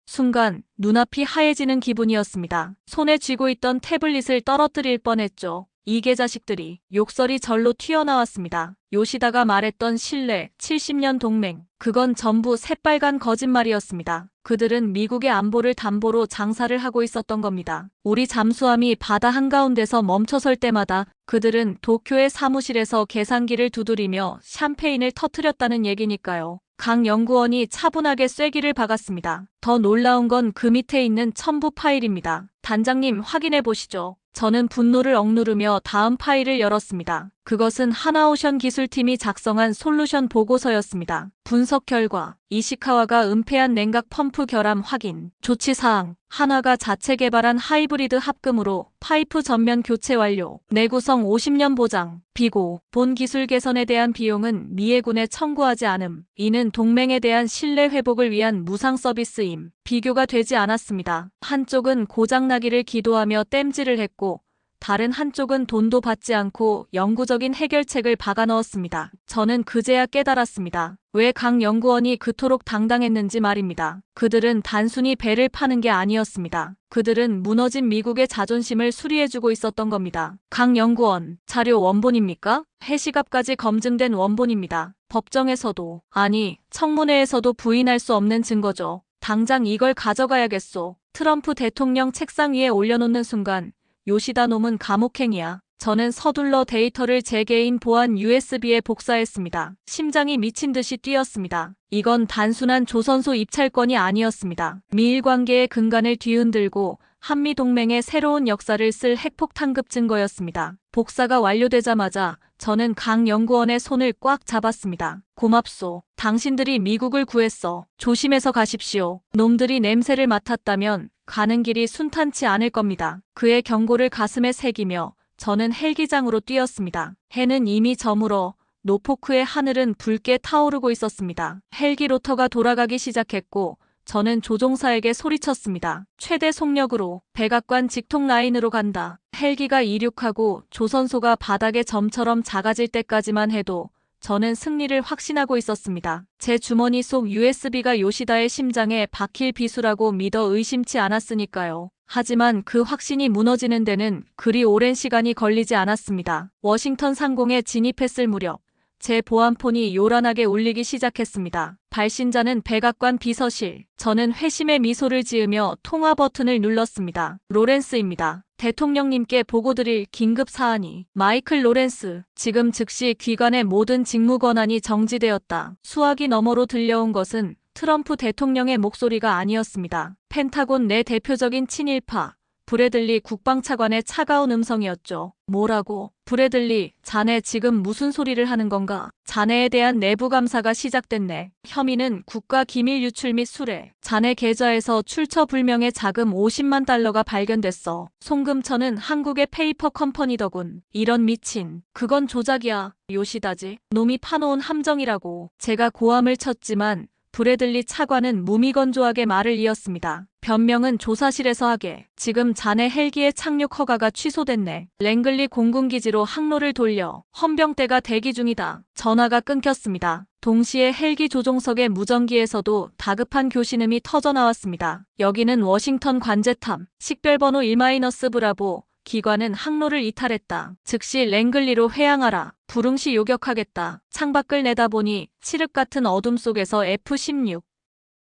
순간 눈앞이 하얘지는 기분이었습니다. 손에 쥐고 있던 태블릿을 떨어뜨릴 뻔했죠. 이게 자식들이. 욕설이 절로 튀어나왔습니다. 요시다가 말했던 신뢰, 70년 동맹. 그건 전부 새빨간 거짓말이었습니다. 그들은 미국의 안보를 담보로 장사를 하고 있었던 겁니다. 우리 잠수함이 바다 한가운데서 멈춰설 때마다 그들은 도쿄의 사무실에서 계산기를 두드리며 샴페인을 터뜨렸다는 얘기니까요. 강 연구원이 차분하게 쐐기를 박았습니다. 더 놀라운 건 그 밑에 있는 첨부 파일입니다. 단장님 확인해 보시죠. 저는 분노를 억누르며 다음 파일을 열었습니다. 그것은 하나오션 기술팀이 작성한 솔루션 보고서였습니다. 분석 결과, 이시카와가 은폐한 냉각 펌프 결함 확인. 조치사항, 한화가 자체 개발한 하이브리드 합금으로 파이프 전면 교체 완료. 내구성 50년 보장. 비고, 본 기술 개선에 대한 비용은 미해군에 청구하지 않음. 이는 동맹에 대한 신뢰 회복을 위한 무상 서비스임. 비교가 되지 않았습니다. 한쪽은 고장나기를 기도하며 땜질을 했고 다른 한쪽은 돈도 받지 않고 영구적인 해결책을 박아 넣었습니다. 저는 그제야 깨달았습니다. 왜 강 연구원이 그토록 당당했는지 말입니다. 그들은 단순히 배를 파는 게 아니었습니다. 그들은 무너진 미국의 자존심을 수리해주고 있었던 겁니다. 강 연구원, 자료 원본입니까? 해시갑까지 검증된 원본입니다. 법정에서도, 아니, 청문회에서도 부인할 수 없는 증거죠. 당장 이걸 가져가야겠소. 트럼프 대통령 책상 위에 올려놓는 순간 요시다 놈은 감옥행이야. 저는 서둘러 데이터를 제 개인 보안 USB에 복사했습니다. 심장이 미친 듯이 뛰었습니다. 이건 단순한 조선소 입찰건이 아니었습니다. 미일 관계의 근간을 뒤흔들고 한미동맹의 새로운 역사를 쓸 핵폭탄급 증거였습니다. 복사가 완료되자마자 저는 강 연구원의 손을 꽉 잡았습니다. 고맙소. 당신들이 미국을 구했어. 조심해서 가십시오. 놈들이 냄새를 맡았다면 가는 길이 순탄치 않을 겁니다. 그의 경고를 가슴에 새기며 저는 헬기장으로 뛰었습니다. 해는 이미 저물어 노포크의 하늘은 붉게 타오르고 있었습니다. 헬기 로터가 돌아가기 시작했고 저는 조종사에게 소리쳤습니다. 최대 속력으로 백악관 직통 라인으로 간다. 헬기가 이륙하고 조선소가 바닥에 점처럼 작아질 때까지만 해도 저는 승리를 확신하고 있었습니다. 제 주머니 속 USB가 요시다의 심장에 박힐 비수라고 믿어 의심치 않았으니까요. 하지만 그 확신이 무너지는 데는 그리 오랜 시간이 걸리지 않았습니다. 워싱턴 상공에 진입했을 무렵 제 보안폰이 요란하게 울리기 시작했습니다. 발신자는 백악관 비서실. 저는 회심의 미소를 지으며 통화 버튼을 눌렀습니다. 로렌스입니다. 대통령님께 보고드릴 긴급 사안이. 마이클 로렌스. 지금 즉시 기관의 모든 직무 권한이 정지되었다. 수화기 너머로 들려온 것은 트럼프 대통령의 목소리가 아니었습니다. 펜타곤 내 대표적인 친일파 브래들리 국방차관의 차가운 음성이었죠. 뭐라고? 브래들리, 자네 지금 무슨 소리를 하는 건가? 자네에 대한 내부 감사가 시작됐네. 혐의는 국가기밀 유출 및 수뢰. 자네 계좌에서 출처 불명의 자금 50만 달러가 발견됐어. 송금처는 한국의 페이퍼 컴퍼니더군. 이런 미친. 그건 조작이야. 요시다지. 놈이 파놓은 함정이라고. 제가 고함을 쳤지만 브래들리 차관은 무미건조하게 말을 이었습니다. 변명은 조사실에서 하게. 지금 자네 헬기의 착륙 허가가 취소됐네. 랭글리 공군기지로 항로를 돌려. 헌병대가 대기 중이다. 전화가 끊겼습니다. 동시에 헬기 조종석의 무전기에서도 다급한 교신음이 터져나왔습니다. 여기는 워싱턴 관제탑. 식별번호 1-브라보. 기관은 항로를 이탈했다. 즉시 랭글리로 회항하라. 불응시 요격하겠다. 창밖을 내다보니 칠흑 같은 어둠 속에서 F-16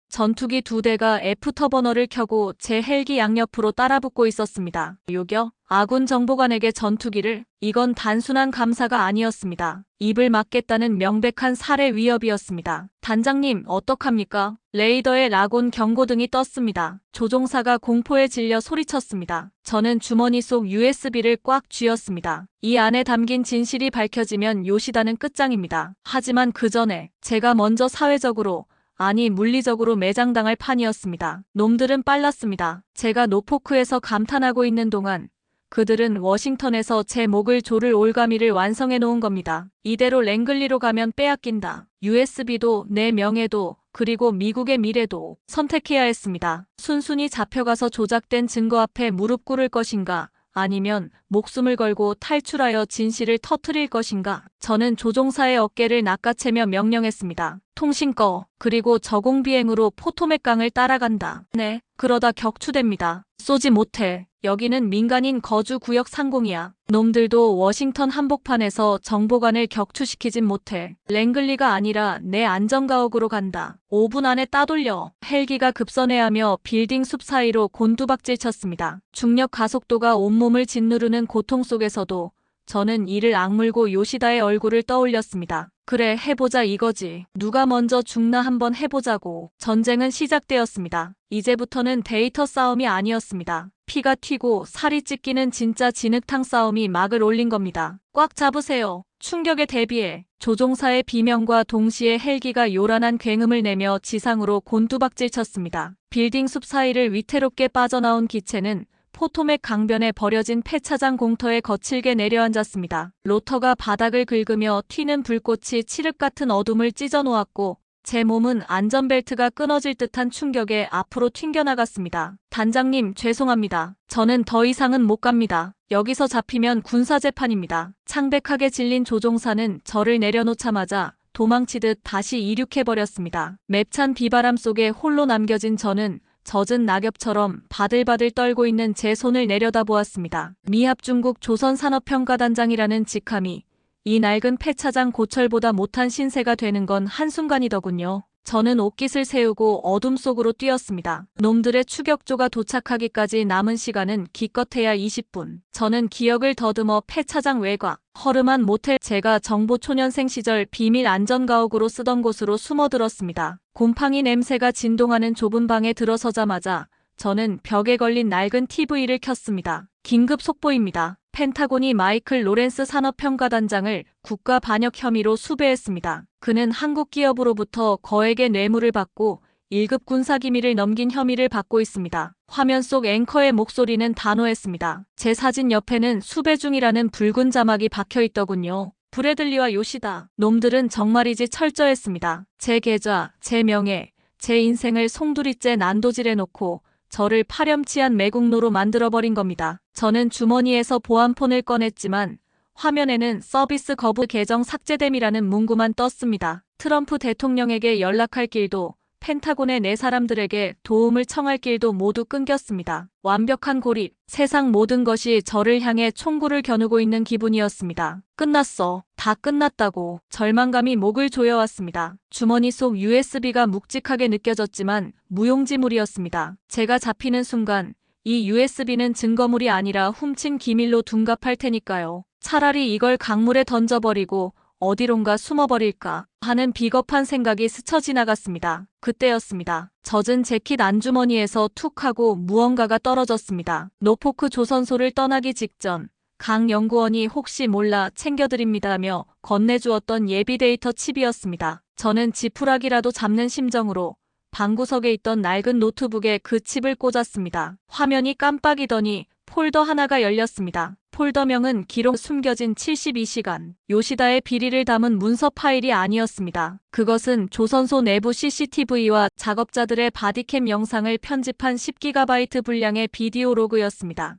전투기 2대가 애프터버너를 켜고 제 헬기 양옆으로 따라붙고 있었습니다. 요겨? 아군 정보관에게 전투기를? 이건 단순한 감사가 아니었습니다. 입을 막겠다는 명백한 살해 위협이었습니다. 단장님, 어떡합니까? 레이더에 라곤 경고등이 떴습니다. 조종사가 공포에 질려 소리쳤습니다. 저는 주머니 속 USB를 꽉 쥐었습니다. 이 안에 담긴 진실이 밝혀지면 요시다는 끝장입니다. 하지만 그 전에 제가 먼저 사회적으로, 아니 물리적으로 매장당할 판이었습니다. 놈들은 빨랐습니다. 제가 노포크에서 감탄하고 있는 동안 그들은 워싱턴에서 제 목을 조를 올가미를 완성해 놓은 겁니다. 이대로 랭글리로 가면 빼앗긴다. USB도 내 명예도 그리고 미국의 미래도 선택해야 했습니다. 순순히 잡혀가서 조작된 증거 앞에 무릎 꿇을 것인가? 아니면 목숨을 걸고 탈출하여 진실을 터뜨릴 것인가? 저는 조종사의 어깨를 낚아채며 명령했습니다. 통신 꺼. 그리고 저공비행으로 포토맥 강을 따라간다. 네. 그러다 격추됩니다. 쏘지 못해. 여기는 민간인 거주 구역 상공이야. 놈들도 워싱턴 한복판에서 정보관을 격추시키진 못해. 랭글리가 아니라 내 안전가옥으로 간다. 5분 안에 따돌려. 헬기가 급선회하며 빌딩 숲 사이로 곤두박질 쳤습니다. 중력 가속도가 온몸을 짓누르는 고통 속에서도 저는 이를 악물고 요시다의 얼굴을 떠올렸습니다. 그래, 해보자 이거지. 누가 먼저 죽나 한번 해보자고. 전쟁은 시작되었습니다. 이제부터는 데이터 싸움이 아니었습니다. 피가 튀고 살이 찢기는 진짜 진흙탕 싸움이 막을 올린 겁니다. 꽉 잡으세요. 충격에 대비해 조종사의 비명과 동시에 헬기가 요란한 굉음을 내며 지상으로 곤두박질 쳤습니다. 빌딩 숲 사이를 위태롭게 빠져나온 기체는 포토맥 강변에 버려진 폐차장 공터에 거칠게 내려앉았습니다. 로터가 바닥을 긁으며 튀는 불꽃이 칠흑 같은 어둠을 찢어놓았고 제 몸은 안전벨트가 끊어질 듯한 충격에 앞으로 튕겨나갔습니다. 단장님, 죄송합니다. 저는 더 이상은 못 갑니다. 여기서 잡히면 군사재판입니다. 창백하게 질린 조종사는 저를 내려놓자마자 도망치듯 다시 이륙해버렸습니다. 맵찬 비바람 속에 홀로 남겨진 저는 젖은 낙엽처럼 바들바들 떨고 있는 제 손을 내려다보았습니다. 미합중국 조선산업평가단장이라는 직함이 이 낡은 폐차장 고철보다 못한 신세가 되는 건 한순간이더군요. 저는 옷깃을 세우고 어둠 속으로 뛰었습니다. 놈들의 추격조가 도착하기까지 남은 시간은 기껏해야 20분. 저는 기억을 더듬어 폐차장 외곽, 허름한 모텔, 제가 정보초년생 시절 비밀 안전가옥으로 쓰던 곳으로 숨어들었습니다. 곰팡이 냄새가 진동하는 좁은 방에 들어서자마자 저는 벽에 걸린 낡은 TV를 켰습니다. 긴급 속보입니다. 펜타곤이 마이클 로렌스 산업평가단장을 국가 반역 혐의로 수배했습니다. 그는 한국 기업으로부터 거액의 뇌물을 받고 1급 군사기밀을 넘긴 혐의를 받고 있습니다. 화면 속 앵커의 목소리는 단호했습니다. 제 사진 옆에는 수배 중이라는 붉은 자막이 박혀 있더군요. 브래들리와 요시다. 놈들은 정말이지 철저했습니다. 제 계좌, 제 명예, 제 인생을 송두리째 난도질해놓고 저를 파렴치한 매국노로 만들어버린 겁니다. 저는 주머니에서 보안폰을 꺼냈지만 화면에는 서비스 거부 계정 삭제됨이라는 문구만 떴습니다. 트럼프 대통령에게 연락할 길도 펜타곤의 내 사람들에게 도움을 청할 길도 모두 끊겼습니다. 완벽한 고립, 세상 모든 것이 저를 향해 총구를 겨누고 있는 기분이었습니다. 끝났어. 다 끝났다고. 절망감이 목을 조여왔습니다. 주머니 속 USB가 묵직하게 느껴졌지만 무용지물이었습니다. 제가 잡히는 순간 이 USB는 증거물이 아니라 훔친 기밀로 둔갑할 테니까요. 차라리 이걸 강물에 던져버리고 어디론가 숨어버릴까 하는 비겁한 생각이 스쳐 지나갔습니다. 그때였습니다. 젖은 재킷 안주머니에서 툭 하고 무언가가 떨어졌습니다. 노포크 조선소를 떠나기 직전 강 연구원이 혹시 몰라 챙겨드립니다며 건네주었던 예비 데이터 칩이었습니다. 저는 지푸라기라도 잡는 심정으로 방구석에 있던 낡은 노트북에 그 칩을 꽂았습니다. 화면이 깜빡이더니 폴더 하나가 열렸습니다. 폴더명은 기록 숨겨진 72시간. 요시다의 비리를 담은 문서 파일이 아니었습니다. 그것은 조선소 내부 CCTV와 작업자들의 바디캠 영상을 편집한 10GB 분량의 비디오 로그였습니다.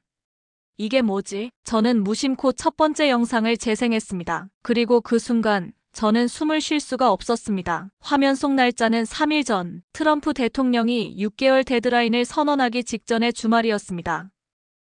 이게 뭐지? 저는 무심코 첫 번째 영상을 재생했습니다. 그리고 그 순간 저는 숨을 쉴 수가 없었습니다. 화면 속 날짜는 3일 전, 트럼프 대통령이 6개월 데드라인을 선언하기 직전의 주말이었습니다.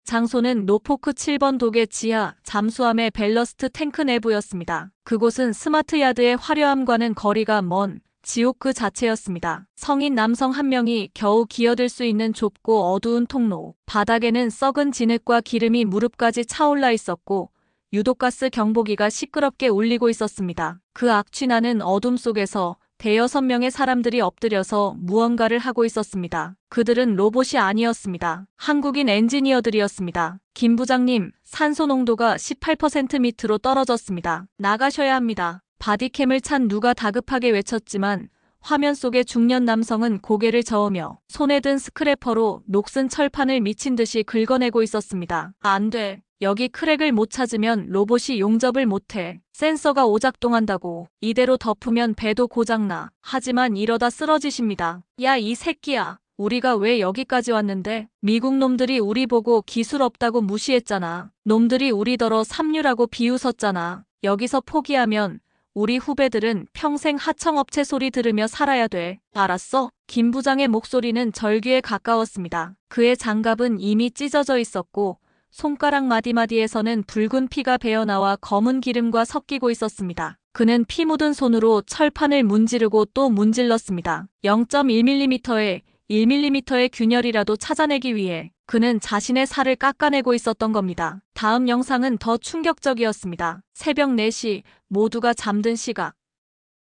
장소는 노포크 7번 도계 지하 잠수함의 벨러스트 탱크 내부였습니다. 그곳은 스마트야드의 화려함과는 거리가 먼 지옥 그 자체였습니다. 성인 남성 한 명이 겨우 기어들 수 있는 좁고 어두운 통로. 바닥에는 썩은 진흙과 기름이 무릎까지 차올라 있었고 유독가스 경보기가 시끄럽게 울리고 있었습니다. 그 악취나는 어둠 속에서 대여섯 명의 사람들이 엎드려서 무언가를 하고 있었습니다. 그들은 로봇이 아니었습니다. 한국인 엔지니어들이었습니다. 김 부장님, 산소 농도가 18% 밑으로 떨어졌습니다. 나가셔야 합니다. 바디캠을 찬 누가 다급하게 외쳤지만 화면 속의 중년 남성은 고개를 저으며 손에 든 스크래퍼로 녹슨 철판을 미친 듯이 긁어내고 있었습니다. 안 돼. 여기 크랙을 못 찾으면 로봇이 용접을 못해. 센서가 오작동한다고. 이대로 덮으면 배도 고장나. 하지만 이러다 쓰러지십니다. 야, 이 새끼야. 우리가 왜 여기까지 왔는데? 미국 놈들이 우리 보고 기술 없다고 무시했잖아. 놈들이 우리더러 삼류라고 비웃었잖아. 여기서 포기하면 우리 후배들은 평생 하청업체 소리 들으며 살아야 돼. 알았어? 김 부장의 목소리는 절규에 가까웠습니다. 그의 장갑은 이미 찢어져 있었고 손가락 마디마디에서는 붉은 피가 배어나와 검은 기름과 섞이고 있었습니다. 그는 피 묻은 손으로 철판을 문지르고 또 문질렀습니다. 0.1mm의 1mm의 균열이라도 찾아내기 위해 그는 자신의 살을 깎아내고 있었던 겁니다. 다음 영상은 더 충격적이었습니다. 새벽 4시, 모두가 잠든 시각.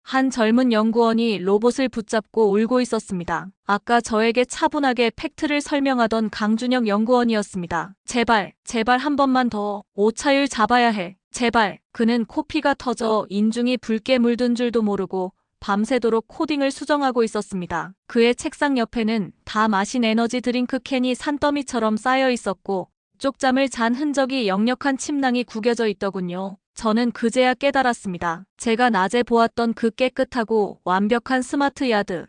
한 젊은 연구원이 로봇을 붙잡고 울고 있었습니다. 아까 저에게 차분하게 팩트를 설명하던 강준혁 연구원이었습니다. 제발 한 번만 더. 오차율 잡아야 해. 제발. 그는 코피가 터져 인중이 붉게 물든 줄도 모르고 밤새도록 코딩을 수정하고 있었습니다. 그의 책상 옆에는 다 마신 에너지 드링크 캔이 산더미처럼 쌓여 있었고 쪽잠을 잔 흔적이 역력한 침낭이 구겨져 있더군요. 저는 그제야 깨달았습니다. 제가 낮에 보았던 그 깨끗하고 완벽한 스마트 야드,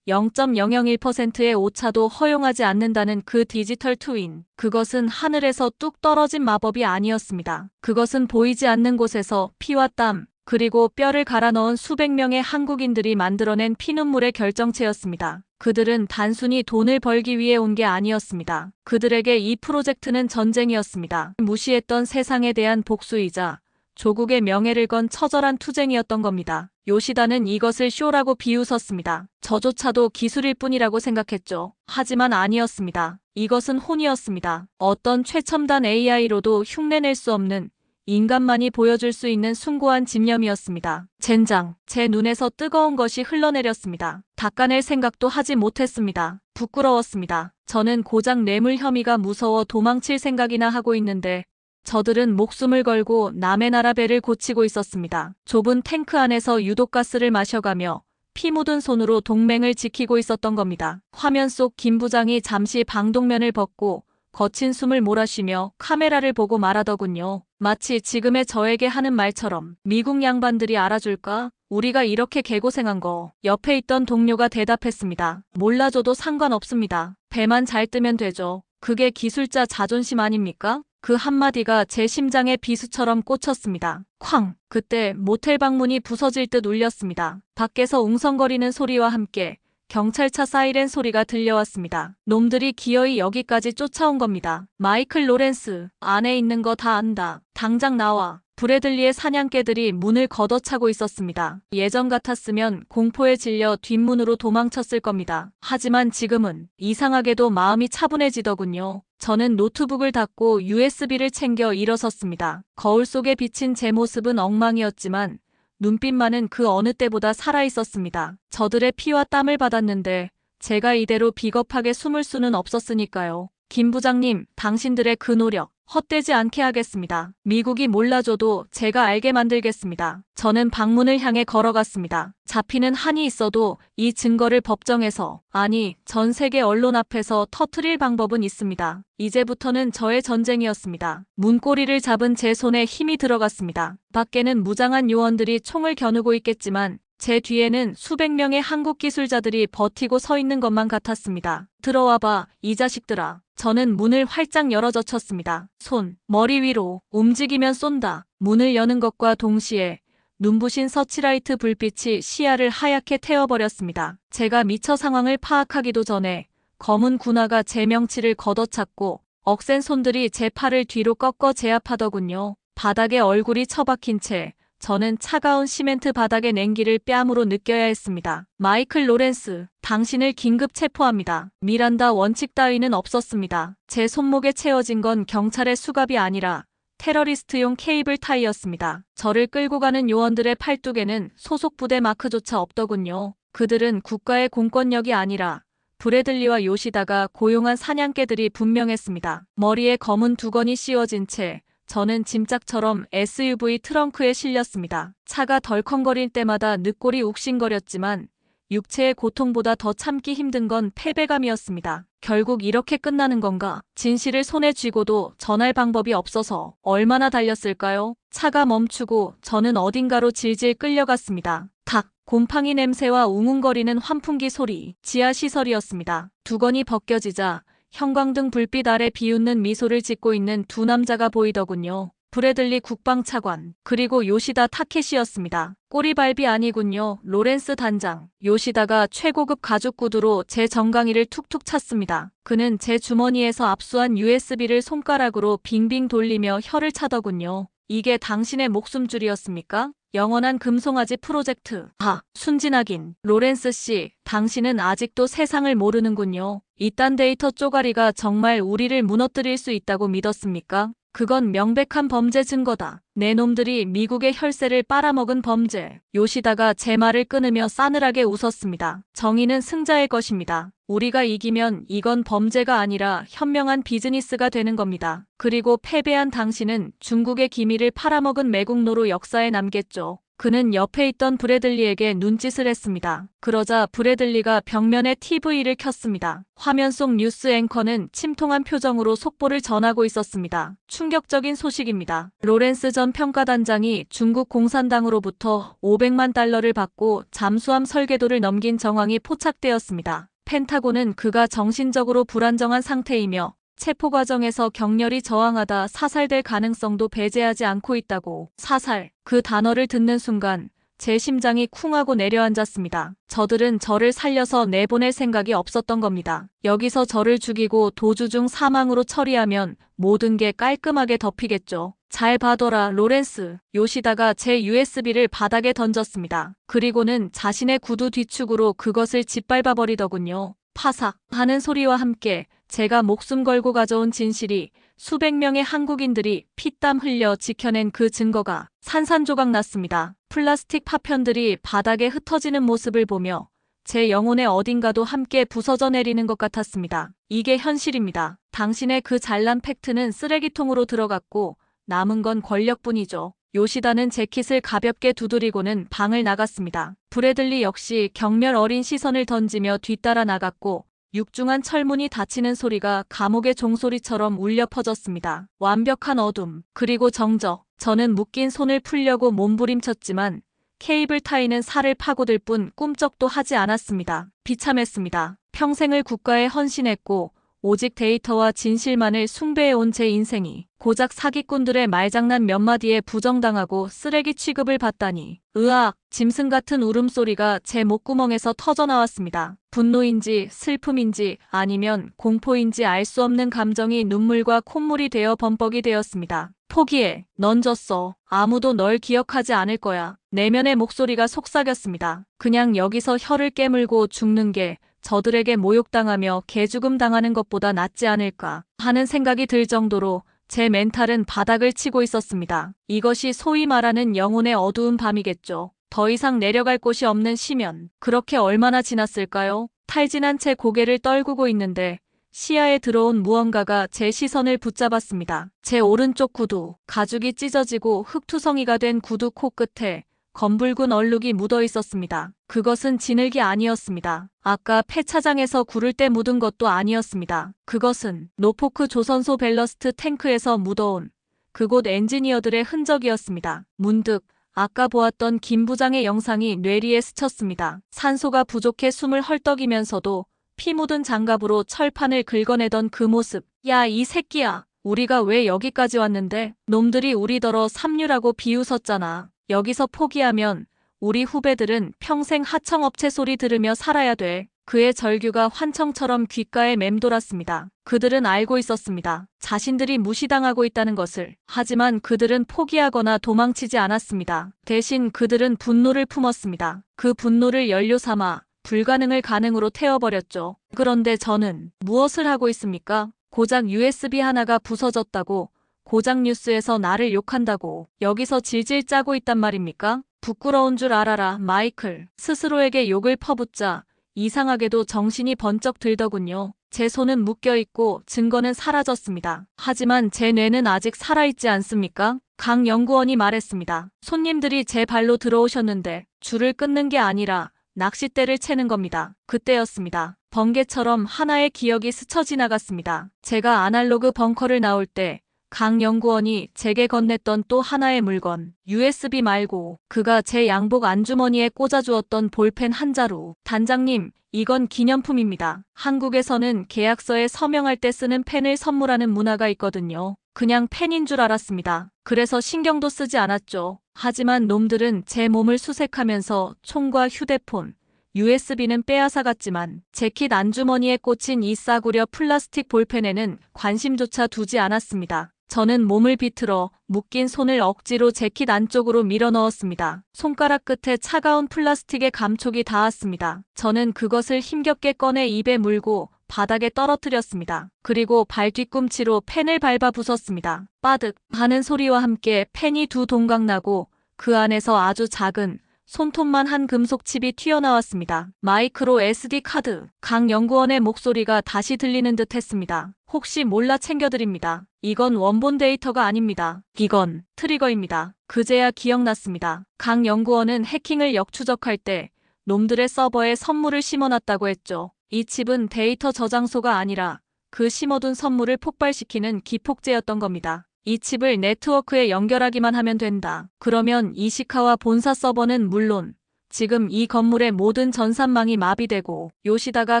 0.001%의 오차도 허용하지 않는다는 그 디지털 트윈. 그것은 하늘에서 뚝 떨어진 마법이 아니었습니다. 그것은 보이지 않는 곳에서 피와 땀, 그리고 뼈를 갈아 넣은 수백 명의 한국인들이 만들어낸 피눈물의 결정체였습니다. 그들은 단순히 돈을 벌기 위해 온 게 아니었습니다. 그들에게 이 프로젝트는 전쟁이었습니다. 무시했던 세상에 대한 복수이자 조국의 명예를 건 처절한 투쟁이었던 겁니다. 요시다는 이것을 쇼라고 비웃었습니다. 저조차도 기술일 뿐이라고 생각했죠. 하지만 아니었습니다. 이것은 혼이었습니다. 어떤 최첨단 AI로도 흉내낼 수 없는 인간만이 보여줄 수 있는 숭고한 집념이었습니다. 젠장, 제 눈에서 뜨거운 것이 흘러내렸습니다. 닦아낼 생각도 하지 못했습니다. 부끄러웠습니다. 저는 고작 뇌물 혐의가 무서워 도망칠 생각이나 하고 있는데 저들은 목숨을 걸고 남의 나라 배를 고치고 있었습니다. 좁은 탱크 안에서 유독가스를 마셔가며 피 묻은 손으로 동맹을 지키고 있었던 겁니다. 화면 속 김 부장이 잠시 방독면을 벗고 거친 숨을 몰아쉬며 카메라를 보고 말하더군요. 마치 지금의 저에게 하는 말처럼. 미국 양반들이 알아줄까? 우리가 이렇게 개고생한 거. 옆에 있던 동료가 대답했습니다. 몰라줘도 상관없습니다. 배만 잘 뜨면 되죠. 그게 기술자 자존심 아닙니까? 그 한마디가 제 심장에 비수처럼 꽂혔습니다. 쾅! 그때 모텔 방문이 부서질 듯 울렸습니다. 밖에서 웅성거리는 소리와 함께 경찰차 사이렌 소리가 들려왔습니다. 놈들이 기어이 여기까지 쫓아온 겁니다. 마이클 로렌스, 안에 있는 거 다 안다. 당장 나와. 브래들리의 사냥개들이 문을 걷어차고 있었습니다. 예전 같았으면 공포에 질려 뒷문으로 도망쳤을 겁니다. 하지만 지금은 이상하게도 마음이 차분해지더군요. 저는 노트북을 닫고 USB를 챙겨 일어섰습니다. 거울 속에 비친 제 모습은 엉망이었지만 눈빛만은 그 어느 때보다 살아있었습니다. 저들의 피와 땀을 받았는데 제가 이대로 비겁하게 숨을 수는 없었으니까요. 김 부장님, 당신들의 그 노력 헛되지 않게 하겠습니다. 미국이 몰라줘도 제가 알게 만들겠습니다. 저는 방문을 향해 걸어갔습니다. 잡히는 한이 있어도 이 증거를 법정에서, 아니, 전 세계 언론 앞에서 터뜨릴 방법은 있습니다. 이제부터는 저의 전쟁이었습니다. 문고리를 잡은 제 손에 힘이 들어갔습니다. 밖에는 무장한 요원들이 총을 겨누고 있겠지만 제 뒤에는 수백 명의 한국 기술자들이 버티고 서 있는 것만 같았습니다. 들어와봐, 이 자식들아. 저는 문을 활짝 열어젖혔습니다. 손, 머리 위로, 움직이면 쏜다. 문을 여는 것과 동시에 눈부신 서치라이트 불빛이 시야를 하얗게 태워버렸습니다. 제가 미처 상황을 파악하기도 전에 검은 군화가 제 명치를 걷어찼고 억센 손들이 제 팔을 뒤로 꺾어 제압하더군요. 바닥에 얼굴이 처박힌 채 저는 차가운 시멘트 바닥의 냉기를 뺨으로 느껴야 했습니다. 마이클 로렌스, 당신을 긴급 체포합니다. 미란다 원칙 따위는 없었습니다. 제 손목에 채워진 건 경찰의 수갑이 아니라 테러리스트용 케이블 타이였습니다. 저를 끌고 가는 요원들의 팔뚝에는 소속 부대 마크조차 없더군요. 그들은 국가의 공권력이 아니라 브래들리와 요시다가 고용한 사냥개들이 분명했습니다. 머리에 검은 두건이 씌워진 채 저는 짐짝처럼 SUV 트렁크에 실렸습니다. 차가 덜컹거릴 때마다 늑골이 욱신거렸지만 육체의 고통보다 더 참기 힘든 건 패배감이었습니다. 결국 이렇게 끝나는 건가? 진실을 손에 쥐고도 전할 방법이 없어서 얼마나 달렸을까요? 차가 멈추고 저는 어딘가로 질질 끌려갔습니다. 탁! 곰팡이 냄새와 웅웅거리는 환풍기 소리, 지하시설이었습니다. 두건이 벗겨지자 형광등 불빛 아래 비웃는 미소를 짓고 있는 두 남자가 보이더군요. 브래들리 국방차관, 그리고 요시다 타케시였습니다. 꼬리발비 아니군요. 로렌스 단장. 요시다가 최고급 가죽 구두로 제 정강이를 툭툭 찼습니다. 그는 제 주머니에서 압수한 USB를 손가락으로 빙빙 돌리며 혀를 차더군요. 이게 당신의 목숨줄이었습니까? 영원한 금송아지 프로젝트. 순진하긴. 로렌스 씨, 당신은 아직도 세상을 모르는군요. 이딴 데이터 쪼가리가 정말 우리를 무너뜨릴 수 있다고 믿었습니까? 그건 명백한 범죄 증거다. 내 놈들이 미국의 혈세를 빨아먹은 범죄. 요시다가 제 말을 끊으며 싸늘하게 웃었습니다. 정의는 승자의 것입니다. 우리가 이기면 이건 범죄가 아니라 현명한 비즈니스가 되는 겁니다. 그리고 패배한 당신은 중국의 기밀을 팔아먹은 매국노로 역사에 남겠죠. 그는 옆에 있던 브래들리에게 눈짓을 했습니다. 그러자 브래들리가 벽면에 TV를 켰습니다. 화면 속 뉴스 앵커는 침통한 표정으로 속보를 전하고 있었습니다. 충격적인 소식입니다. 로렌스 전 평가단장이 중국 공산당으로부터 500만 달러를 받고 잠수함 설계도를 넘긴 정황이 포착되었습니다. 펜타곤은 그가 정신적으로 불안정한 상태이며 체포 과정에서 격렬히 저항하다 사살될 가능성도 배제하지 않고 있다고. 사살. 그 단어를 듣는 순간 제 심장이 쿵하고 내려앉았습니다. 저들은 저를 살려서 내보낼 생각이 없었던 겁니다. 여기서 저를 죽이고 도주 중 사망으로 처리하면 모든 게 깔끔하게 덮이겠죠. 잘 봐둬라, 로렌스. 요시다가 제 USB를 바닥에 던졌습니다. 그리고는 자신의 구두 뒤축으로 그것을 짓밟아버리더군요. 파삭 하는 소리와 함께 제가 목숨 걸고 가져온 진실이, 수백 명의 한국인들이 피땀 흘려 지켜낸 그 증거가 산산조각 났습니다. 플라스틱 파편들이 바닥에 흩어지는 모습을 보며 제 영혼의 어딘가도 함께 부서져 내리는 것 같았습니다. 이게 현실입니다. 당신의 그 잘난 팩트는 쓰레기통으로 들어갔고 남은 건 권력뿐이죠. 요시다는 재킷을 가볍게 두드리고는 방을 나갔습니다. 브래들리 역시 경멸 어린 시선을 던지며 뒤따라 나갔고 육중한 철문이 닫히는 소리가 감옥의 종소리처럼 울려 퍼졌습니다. 완벽한 어둠, 그리고 정적. 저는 묶인 손을 풀려고 몸부림쳤지만 케이블 타이는 살을 파고들 뿐 꿈쩍도 하지 않았습니다. 비참했습니다. 평생을 국가에 헌신했고 오직 데이터와 진실만을 숭배해온 제 인생이 고작 사기꾼들의 말장난 몇 마디에 부정당하고 쓰레기 취급을 받다니. 으악! 짐승 같은 울음소리가 제 목구멍에서 터져나왔습니다. 분노인지 슬픔인지 아니면 공포인지 알 수 없는 감정이 눈물과 콧물이 되어 범벅이 되었습니다. 포기해. 넌 졌어. 아무도 널 기억하지 않을 거야. 내면의 목소리가 속삭였습니다. 그냥 여기서 혀를 깨물고 죽는 게 저들에게 모욕당하며 개죽음 당하는 것보다 낫지 않을까 하는 생각이 들 정도로 제 멘탈은 바닥을 치고 있었습니다. 이것이 소위 말하는 영혼의 어두운 밤이겠죠. 더 이상 내려갈 곳이 없는 심연. 그렇게 얼마나 지났을까요? 탈진한 채 고개를 떨구고 있는데 시야에 들어온 무언가가 제 시선을 붙잡았습니다. 제 오른쪽 구두. 가죽이 찢어지고 흙투성이가 된 구두 코끝에 검붉은 얼룩이 묻어 있었습니다. 그것은 진흙이 아니었습니다. 아까 폐차장에서 구를 때 묻은 것도 아니었습니다. 그것은 노포크 조선소 밸러스트 탱크에서 묻어온 그곳 엔지니어들의 흔적이었습니다. 문득 아까 보았던 김 부장의 영상이 뇌리에 스쳤습니다. 산소가 부족해 숨을 헐떡이면서도 피 묻은 장갑으로 철판을 긁어내던 그 모습. 야, 이 새끼야. 우리가 왜 여기까지 왔는데? 놈들이 우리더러 삼류라고 비웃었잖아. 여기서 포기하면 우리 후배들은 평생 하청업체 소리 들으며 살아야 돼. 그의 절규가 환청처럼 귓가에 맴돌았습니다. 그들은 알고 있었습니다. 자신들이 무시당하고 있다는 것을. 하지만 그들은 포기하거나 도망치지 않았습니다. 대신 그들은 분노를 품었습니다. 그 분노를 연료 삼아 불가능을 가능으로 태워버렸죠. 그런데 저는 무엇을 하고 있습니까? 고작 USB 하나가 부서졌다고, 고작 뉴스에서 나를 욕한다고 여기서 질질 짜고 있단 말입니까? 부끄러운 줄 알아라, 마이클. 스스로에게 욕을 퍼붓자 이상하게도 정신이 번쩍 들더군요. 제 손은 묶여있고 증거는 사라졌습니다. 하지만 제 뇌는 아직 살아있지 않습니까? 강 연구원이 말했습니다. 손님들이 제 발로 들어오셨는데 줄을 끊는 게 아니라 낚싯대를 채는 겁니다. 그때였습니다. 번개처럼 하나의 기억이 스쳐 지나갔습니다. 제가 아날로그 벙커를 나올 때 강 연구원이 제게 건넸던 또 하나의 물건, USB 말고 그가 제 양복 안주머니에 꽂아주었던 볼펜 한 자루. 단장님, 이건 기념품입니다. 한국에서는 계약서에 서명할 때 쓰는 펜을 선물하는 문화가 있거든요. 그냥 펜인 줄 알았습니다. 그래서 신경도 쓰지 않았죠. 하지만 놈들은 제 몸을 수색하면서 총과 휴대폰, USB는 빼앗아갔지만 재킷 안주머니에 꽂힌 이 싸구려 플라스틱 볼펜에는 관심조차 두지 않았습니다. 저는 몸을 비틀어 묶인 손을 억지로 재킷 안쪽으로 밀어 넣었습니다. 손가락 끝에 차가운 플라스틱의 감촉이 닿았습니다. 저는 그것을 힘겹게 꺼내 입에 물고 바닥에 떨어뜨렸습니다. 그리고 발 뒤꿈치로 펜을 밟아 부쉈습니다. 빠득 하는 소리와 함께 펜이 두 동강 나고 그 안에서 아주 작은 손톱만 한 금속 칩이 튀어나왔습니다. 마이크로 SD 카드. 강 연구원의 목소리가 다시 들리는 듯 했습니다. 혹시 몰라 챙겨드립니다. 이건 원본 데이터가 아닙니다. 이건 트리거입니다. 그제야 기억났습니다. 강 연구원은 해킹을 역추적할 때 놈들의 서버에 선물을 심어놨다고 했죠. 이 칩은 데이터 저장소가 아니라 그 심어둔 선물을 폭발시키는 기폭제였던 겁니다. 이 칩을 네트워크에 연결하기만 하면 된다. 그러면 이시카와 본사 서버는 물론 지금 이 건물의 모든 전산망이 마비되고 요시다가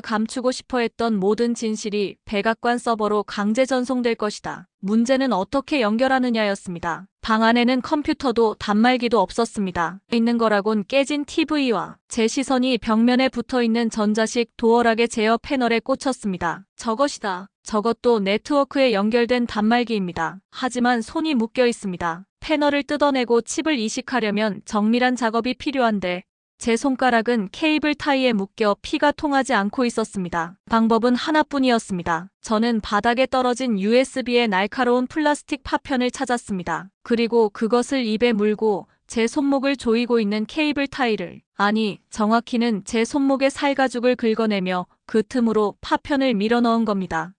감추고 싶어 했던 모든 진실이 백악관 서버로 강제 전송될 것이다. 문제는 어떻게 연결하느냐였습니다. 방 안에는 컴퓨터도 단말기도 없었습니다. 있는 거라곤 깨진 TV와 제 시선이 벽면에 붙어있는 전자식 도어락의 제어 패널에 꽂혔습니다. 저것이다. 저것도 네트워크에 연결된 단말기입니다. 하지만 손이 묶여 있습니다. 패널을 뜯어내고 칩을 이식하려면 정밀한 작업이 필요한데 제 손가락은 케이블 타이에 묶여 피가 통하지 않고 있었습니다. 방법은 하나뿐이었습니다. 저는 바닥에 떨어진 USB의 날카로운 플라스틱 파편을 찾았습니다. 그리고 그것을 입에 물고 제 손목을 조이고 있는 케이블 타이를, 아니 정확히는 제 손목의 살가죽을 긁어내며 그 틈으로 파편을 밀어넣은 겁니다.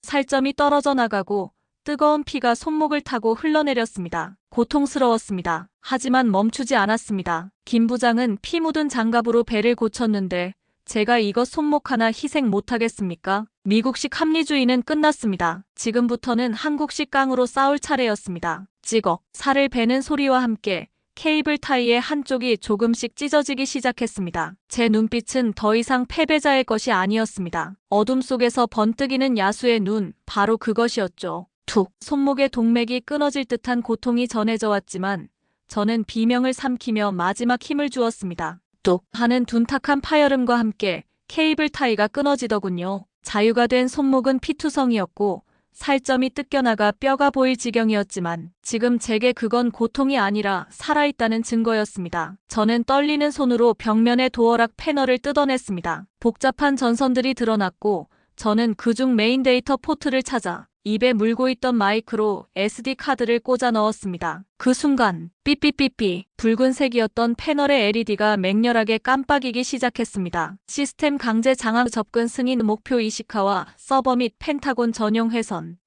살점이 떨어져 나가고 뜨거운 피가 손목을 타고 흘러내렸습니다. 고통스러웠습니다. 하지만 멈추지 않았습니다. 김 부장은 피 묻은 장갑으로 배를 고쳤는데 제가 이것 손목 하나 희생 못하겠습니까? 미국식 합리주의는 끝났습니다. 지금부터는 한국식 깡으로 싸울 차례였습니다. 찌걱, 살을 베는 소리와 함께 케이블 타이의 한쪽이 조금씩 찢어지기 시작했습니다. 제 눈빛은 더 이상 패배자의 것이 아니었습니다. 어둠 속에서 번뜩이는 야수의 눈, 바로 그것이었죠. 툭! 손목의 동맥이 끊어질 듯한 고통이 전해져 왔지만 저는 비명을 삼키며 마지막 힘을 주었습니다. 뚝! 하는 둔탁한 파열음과 함께 케이블 타이가 끊어지더군요. 자유가 된 손목은 피투성이었고 살점이 뜯겨나가 뼈가 보일 지경이었지만 지금 제게 그건 고통이 아니라 살아있다는 증거였습니다. 저는 떨리는 손으로 벽면의 도어락 패널을 뜯어냈습니다. 복잡한 전선들이 드러났고 저는 그중 메인 데이터 포트를 찾아 입에 물고 있던 마이크로 SD 카드를 꽂아 넣었습니다. 그 순간 삐삐삐삐 붉은색이었던 패널의 LED가 맹렬하게 깜빡이기 시작했습니다. 시스템 강제 장악 접근 승인 목표 이시카와 서버 및 펜타곤 전용 회선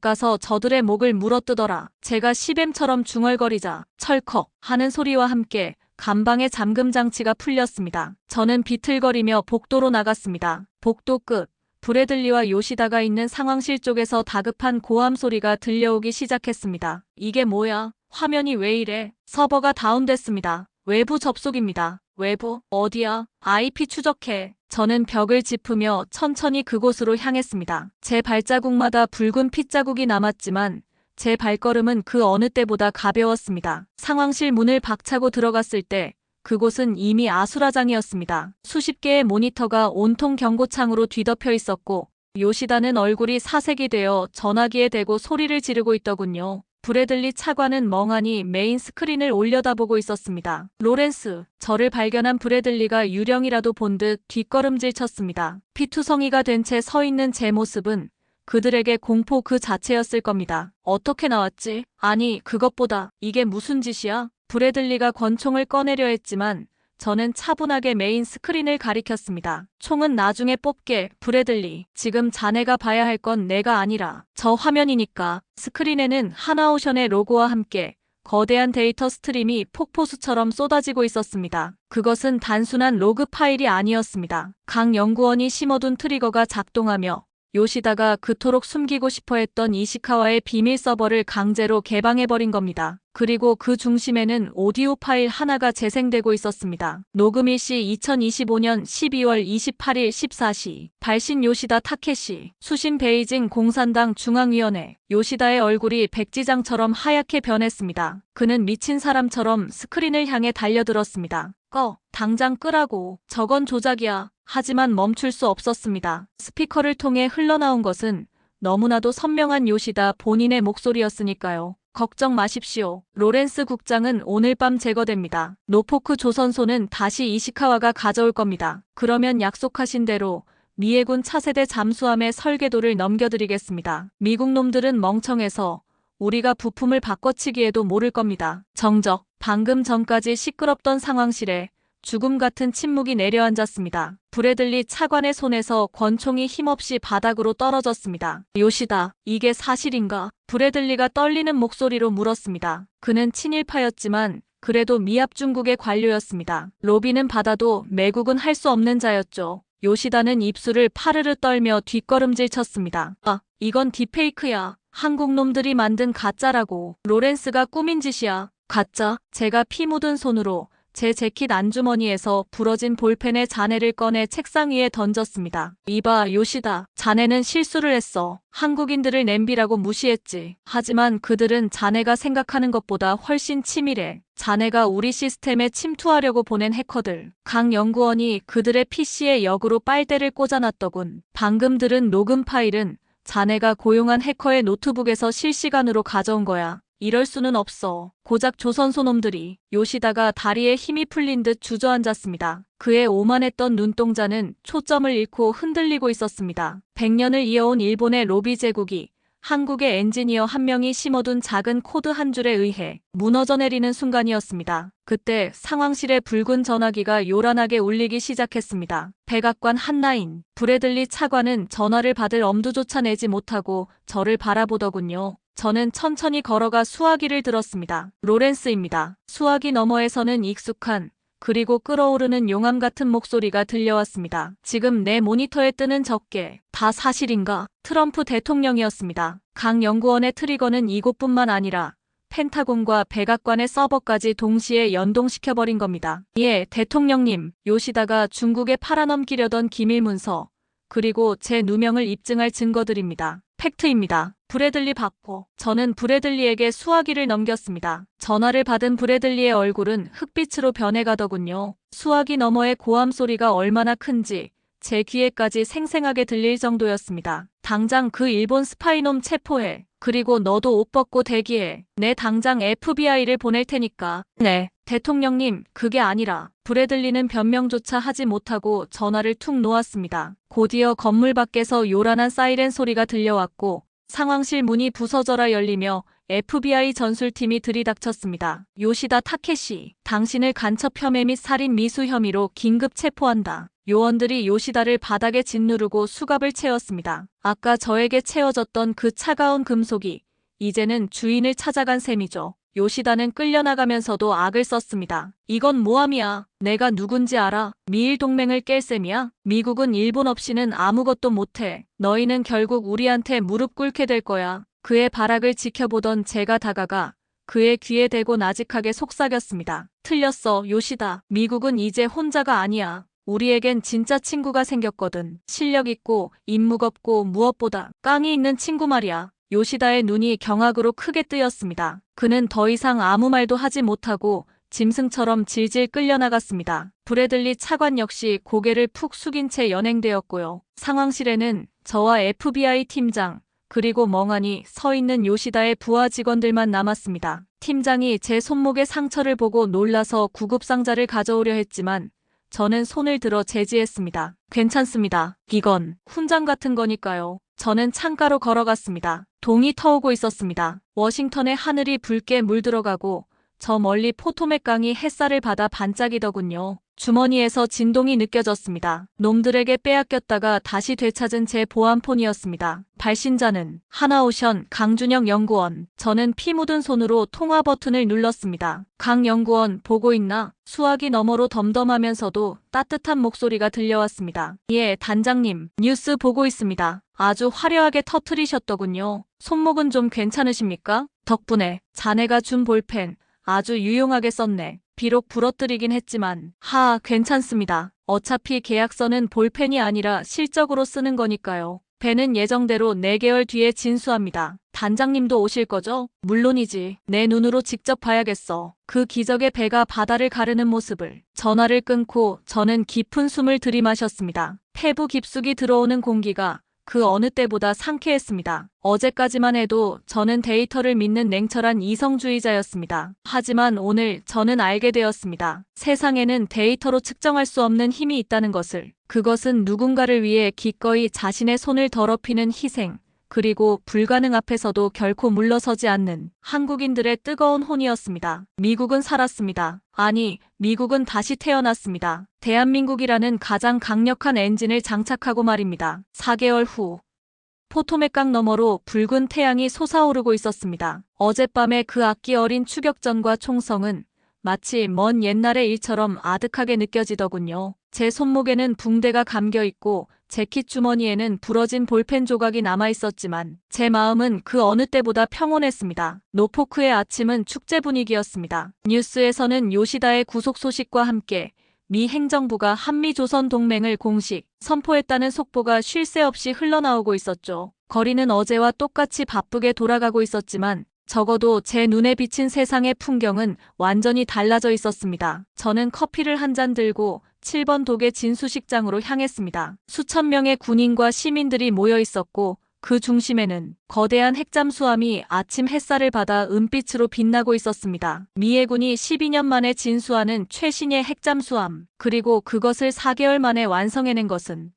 가서 저들의 목을 물어뜯어라. 제가 시뱀처럼 중얼거리자 철컥 하는 소리와 함께 감방의 잠금 장치가 풀렸습니다. 저는 비틀거리며 복도로 나갔습니다. 복도 끝. 브래들리와 요시다가 있는 상황실 쪽에서 다급한 고함 소리가 들려오기 시작했습니다. 이게 뭐야? 화면이 왜 이래? 서버가 다운됐습니다. 외부 접속입니다. 외부? 어디야? IP 추적해. 저는 벽을 짚으며 천천히 그곳으로 향했습니다. 제 발자국마다 붉은 핏자국이 남았지만 제 발걸음은 그 어느 때보다 가벼웠습니다. 상황실 문을 박차고 들어갔을 때 그곳은 이미 아수라장이었습니다. 수십 개의 모니터가 온통 경고창으로 뒤덮여 있었고 요시다는 얼굴이 사색이 되어 전화기에 대고 소리를 지르고 있더군요. 브래들리 차관은 멍하니 메인 스크린을 올려다보고 있었습니다. 로렌스, 저를 발견한 브래들리가 유령이라도 본 듯 뒷걸음질 쳤습니다. 피투성이가 된 채 서 있는 제 모습은 그들에게 공포 그 자체였을 겁니다. 어떻게 나왔지? 아니, 그것보다 이게 무슨 짓이야? 브래들리가 권총을 꺼내려 했지만 저는 차분하게 메인 스크린을 가리켰습니다. 총은 나중에 뽑게, 브래들리. 지금 자네가 봐야 할 건 내가 아니라 저 화면이니까. 스크린에는 하나오션의 로고와 함께 거대한 데이터 스트림이 폭포수처럼 쏟아지고 있었습니다. 그것은 단순한 로그 파일이 아니었습니다. 강 연구원이 심어둔 트리거가 작동하며 요시다가 그토록 숨기고 싶어 했던 이시카와의 비밀 서버를 강제로 개방해버린 겁니다. 그리고 그 중심에는 오디오 파일 하나가 재생되고 있었습니다. 녹음 일시 2025년 12월 28일 14시. 발신 요시다 타케시. 수신 베이징 공산당 중앙위원회. 요시다의 얼굴이 백지장처럼 하얗게 변했습니다. 그는 미친 사람처럼 스크린을 향해 달려들었습니다. 꺼. 당장 끄라고. 저건 조작이야. 하지만 멈출 수 없었습니다. 스피커를 통해 흘러나온 것은 너무나도 선명한 요시다 본인의 목소리였으니까요. 걱정 마십시오. 로렌스 국장은 오늘 밤 제거됩니다. 노포크 조선소는 다시 이시카와가 가져올 겁니다. 그러면 약속하신 대로 미해군 차세대 잠수함의 설계도를 넘겨드리겠습니다. 미국 놈들은 멍청해서 우리가 부품을 바꿔치기에도 모를 겁니다. 정적. 방금 전까지 시끄럽던 상황실에 죽음 같은 침묵이 내려앉았습니다. 브래들리 차관의 손에서 권총이 힘없이 바닥으로 떨어졌습니다. 요시다, 이게 사실인가? 브래들리가 떨리는 목소리로 물었습니다. 그는 친일파였지만 그래도 미합 중국의 관료였습니다. 로비는 받아도 매국은 할 수 없는 자였죠. 요시다는 입술을 파르르 떨며 뒷걸음질 쳤습니다. 아, 이건 딥페이크야. 한국 놈들이 만든 가짜라고. 로렌스가 꾸민 짓이야. 가짜? 제가 피 묻은 손으로 제 재킷 안주머니에서 부러진 볼펜의 잔해를 꺼내 책상 위에 던졌습니다. 이봐, 요시다. 자네는 실수를 했어. 한국인들을 냄비라고 무시했지. 하지만 그들은 자네가 생각하는 것보다 훨씬 치밀해. 자네가 우리 시스템에 침투하려고 보낸 해커들. 강 연구원이 그들의 PC에 역으로 빨대를 꽂아놨더군. 방금 들은 녹음 파일은 자네가 고용한 해커의 노트북에서 실시간으로 가져온 거야. 이럴 수는 없어. 고작 조선소 놈들이. 요시다가 다리에 힘이 풀린 듯 주저앉았습니다. 그의 오만했던 눈동자는 초점을 잃고 흔들리고 있었습니다. 100년을 이어온 일본의 로비 제국이 한국의 엔지니어 한 명이 심어둔 작은 코드 한 줄에 의해 무너져 내리는 순간이었습니다. 그때 상황실의 붉은 전화기가 요란하게 울리기 시작했습니다. 백악관 한라인. 브래들리 차관은 전화를 받을 엄두조차 내지 못하고 저를 바라보더군요. 저는 천천히 걸어가 수화기를 들었습니다. 로렌스입니다. 수화기 너머에서는 익숙한 그리고 끓어오르는 용암 같은 목소리가 들려왔습니다. 지금 내 모니터에 뜨는 적게 다 사실인가? 트럼프 대통령이었습니다. 강 연구원의 트리거는 이곳뿐만 아니라 펜타곤과 백악관의 서버까지 동시에 연동시켜버린 겁니다. 예, 대통령님. 요시다가 중국에 팔아넘기려던 기밀문서 그리고 제 누명을 입증할 증거들입니다. 팩트입니다. 브래들리 받고. 저는 브래들리에게 수화기를 넘겼습니다. 전화를 받은 브래들리의 얼굴은 흑빛으로 변해가더군요. 수화기 너머의 고함 소리가 얼마나 큰지 제 귀에까지 생생하게 들릴 정도였습니다. 당장 그 일본 스파이놈 체포해. 그리고 너도 옷 벗고 대기해. 내 당장 FBI를 보낼 테니까. 네, 대통령님, 그게 아니라. 브래들리는 변명조차 하지 못하고 전화를 툭 놓았습니다. 곧이어 건물 밖에서 요란한 사이렌 소리가 들려왔고 상황실 문이 부서져라 열리며 FBI 전술팀이 들이닥쳤습니다. 요시다 타케시, 당신을 간첩 혐의 및 살인 미수 혐의로 긴급 체포한다. 요원들이 요시다를 바닥에 짓누르고 수갑을 채웠습니다. 아까 저에게 채워졌던 그 차가운 금속이 이제는 주인을 찾아간 셈이죠. 요시다는 끌려나가면서도 악을 썼습니다. 이건 모함이야. 내가 누군지 알아? 미일 동맹을 깰 셈이야? 미국은 일본 없이는 아무것도 못해. 너희는 결국 우리한테 무릎 꿇게 될 거야. 그의 발악을 지켜보던 제가 다가가 그의 귀에 대고 나직하게 속삭였습니다. 틀렸어, 요시다. 미국은 이제 혼자가 아니야. 우리에겐 진짜 친구가 생겼거든. 실력 있고 입 무겁고 무엇보다 깡이 있는 친구 말이야. 요시다의 눈이 경악으로 크게 뜨였습니다. 그는 더 이상 아무 말도 하지 못하고 짐승처럼 질질 끌려나갔습니다. 브래들리 차관 역시 고개를 푹 숙인 채 연행되었고요. 상황실에는 저와 FBI 팀장, 그리고 멍하니 서 있는 요시다의 부하 직원들만 남았습니다. 팀장이 제 손목에 상처를 보고 놀라서 구급상자를 가져오려 했지만 저는 손을 들어 제지했습니다. 괜찮습니다. 이건 훈장 같은 거니까요. 저는 창가로 걸어갔습니다. 동이 터오고 있었습니다. 워싱턴의 하늘이 붉게 물들어가고 저 멀리 포토맥 강이 햇살을 받아 반짝이더군요. 주머니에서 진동이 느껴졌습니다. 놈들에게 빼앗겼다가 다시 되찾은 제 보안폰이었습니다. 발신자는 하나오션 강준영 연구원. 저는 피 묻은 손으로 통화 버튼을 눌렀습니다. 강 연구원 보고 있나? 수화기 너머로 덤덤하면서도 따뜻한 목소리가 들려왔습니다. 예, 단장님. 뉴스 보고 있습니다. 아주 화려하게 터트리셨더군요. 손목은 좀 괜찮으십니까? 덕분에 자네가 준 볼펜 아주 유용하게 썼네. 비록 부러뜨리긴 했지만 괜찮습니다. 어차피 계약서는 볼펜이 아니라 실적으로 쓰는 거니까요. 배는 예정대로 4개월 뒤에 진수합니다. 단장님도 오실 거죠? 물론이지. 내 눈으로 직접 봐야겠어. 그 기적의 배가 바다를 가르는 모습을. 전화를 끊고 저는 깊은 숨을 들이마셨습니다. 폐부 깊숙이 들어오는 공기가 그 어느 때보다 상쾌했습니다. 어제까지만 해도 저는 데이터를 믿는 냉철한 이성주의자였습니다. 하지만 오늘 저는 알게 되었습니다. 세상에는 데이터로 측정할 수 없는 힘이 있다는 것을. 그것은 누군가를 위해 기꺼이 자신의 손을 더럽히는 희생, 그리고 불가능 앞에서도 결코 물러서지 않는 한국인들의 뜨거운 혼이었습니다. 미국은 살았습니다. 아니, 미국은 다시 태어났습니다. 대한민국이라는 가장 강력한 엔진을 장착하고 말입니다. 4개월 후 포토맥강 너머로 붉은 태양이 솟아오르고 있었습니다. 어젯밤의 그 악기 어린 추격전과 총성은 마치 먼 옛날의 일처럼 아득하게 느껴지더군요. 제 손목에는 붕대가 감겨 있고 재킷 주머니에는 부러진 볼펜 조각이 남아있었지만 제 마음은 그 어느 때보다 평온했습니다. 노포크의 아침은 축제 분위기였습니다. 뉴스에서는 요시다의 구속 소식과 함께 미 행정부가 한미조선 동맹을 공식 선포했다는 속보가 쉴 새 없이 흘러나오고 있었죠. 거리는 어제와 똑같이 바쁘게 돌아가고 있었지만 적어도 제 눈에 비친 세상의 풍경은 완전히 달라져 있었습니다. 저는 커피를 한 잔 들고 7번 독의 진수식장으로 향했습니다. 수천 명의 군인과 시민들이 모여 있었고 그 중심에는 거대한 핵잠수함이 아침 햇살을 받아 은빛으로 빛나고 있었습니다. 미 해군이 12년 만에 진수하는 최신의 핵잠수함, 그리고 그것을 4개월 만에 완성해낸 것은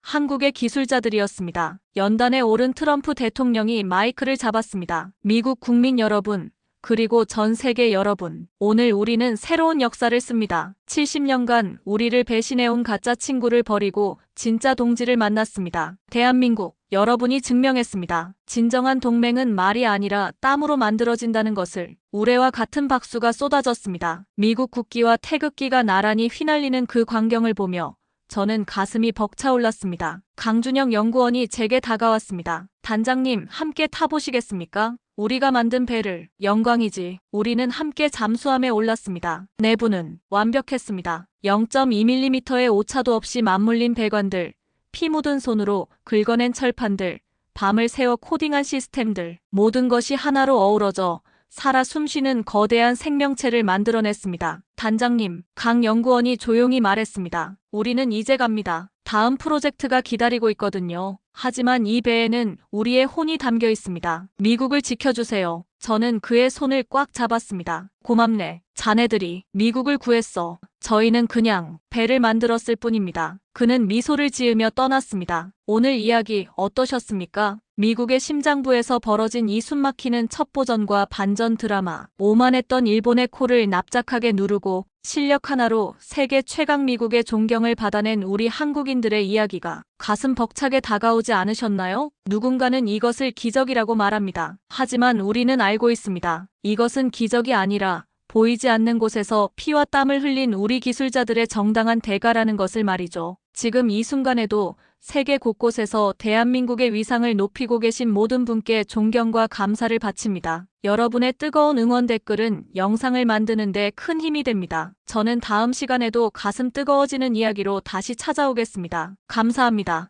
한국의 기술자들이었습니다. 연단에 오른 트럼프 대통령이 마이크를 잡았습니다. 미국 국민 여러분, 그리고 전 세계 여러분, 오늘 우리는 새로운 역사를 씁니다. 70년간 우리를 배신해온 가짜 친구를 버리고 진짜 동지를 만났습니다. 대한민국, 여러분이 증명했습니다. 진정한 동맹은 말이 아니라 땀으로 만들어진다는 것을. 우레와 같은 박수가 쏟아졌습니다. 미국 국기와 태극기가 나란히 휘날리는 그 광경을 보며 저는 가슴이 벅차올랐습니다. 강준영 연구원이 제게 다가왔습니다. 단장님, 함께 타보시겠습니까? 우리가 만든 배를. 영광이지. 우리는 함께 잠수함에 올랐습니다. 내부는 완벽했습니다. 0.2mm의 오차도 없이 맞물린 배관들, 피 묻은 손으로 긁어낸 철판들, 밤을 새워 코딩한 시스템들, 모든 것이 하나로 어우러져 살아 숨쉬는 거대한 생명체를 만들어냈습니다. 단장님, 강 연구원이 조용히 말했습니다. 우리는 이제 갑니다. 다음 프로젝트가 기다리고 있거든요. 하지만 이 배에는 우리의 혼이 담겨 있습니다. 미국을 지켜주세요. 저는 그의 손을 꽉 잡았습니다. 고맙네. 자네들이 미국을 구했어. 저희는 그냥 배를 만들었을 뿐입니다. 그는 미소를 지으며 떠났습니다. 오늘 이야기 어떠셨습니까? 미국의 심장부에서 벌어진 이 숨막히는 첩보전과 반전 드라마. 오만했던 일본의 코를 납작하게 누르고 실력 하나로 세계 최강 미국의 존경을 받아낸 우리 한국인들의 이야기가 가슴 벅차게 다가오지 않으셨나요? 누군가는 이것을 기적이라고 말합니다. 하지만 우리는 알고 있습니다. 이것은 기적이 아니라 보이지 않는 곳에서 피와 땀을 흘린 우리 기술자들의 정당한 대가라는 것을 말이죠. 지금 이 순간에도 세계 곳곳에서 대한민국의 위상을 높이고 계신 모든 분께 존경과 감사를 바칩니다. 여러분의 뜨거운 응원 댓글은 영상을 만드는 데 큰 힘이 됩니다. 저는 다음 시간에도 가슴 뜨거워지는 이야기로 다시 찾아오겠습니다. 감사합니다.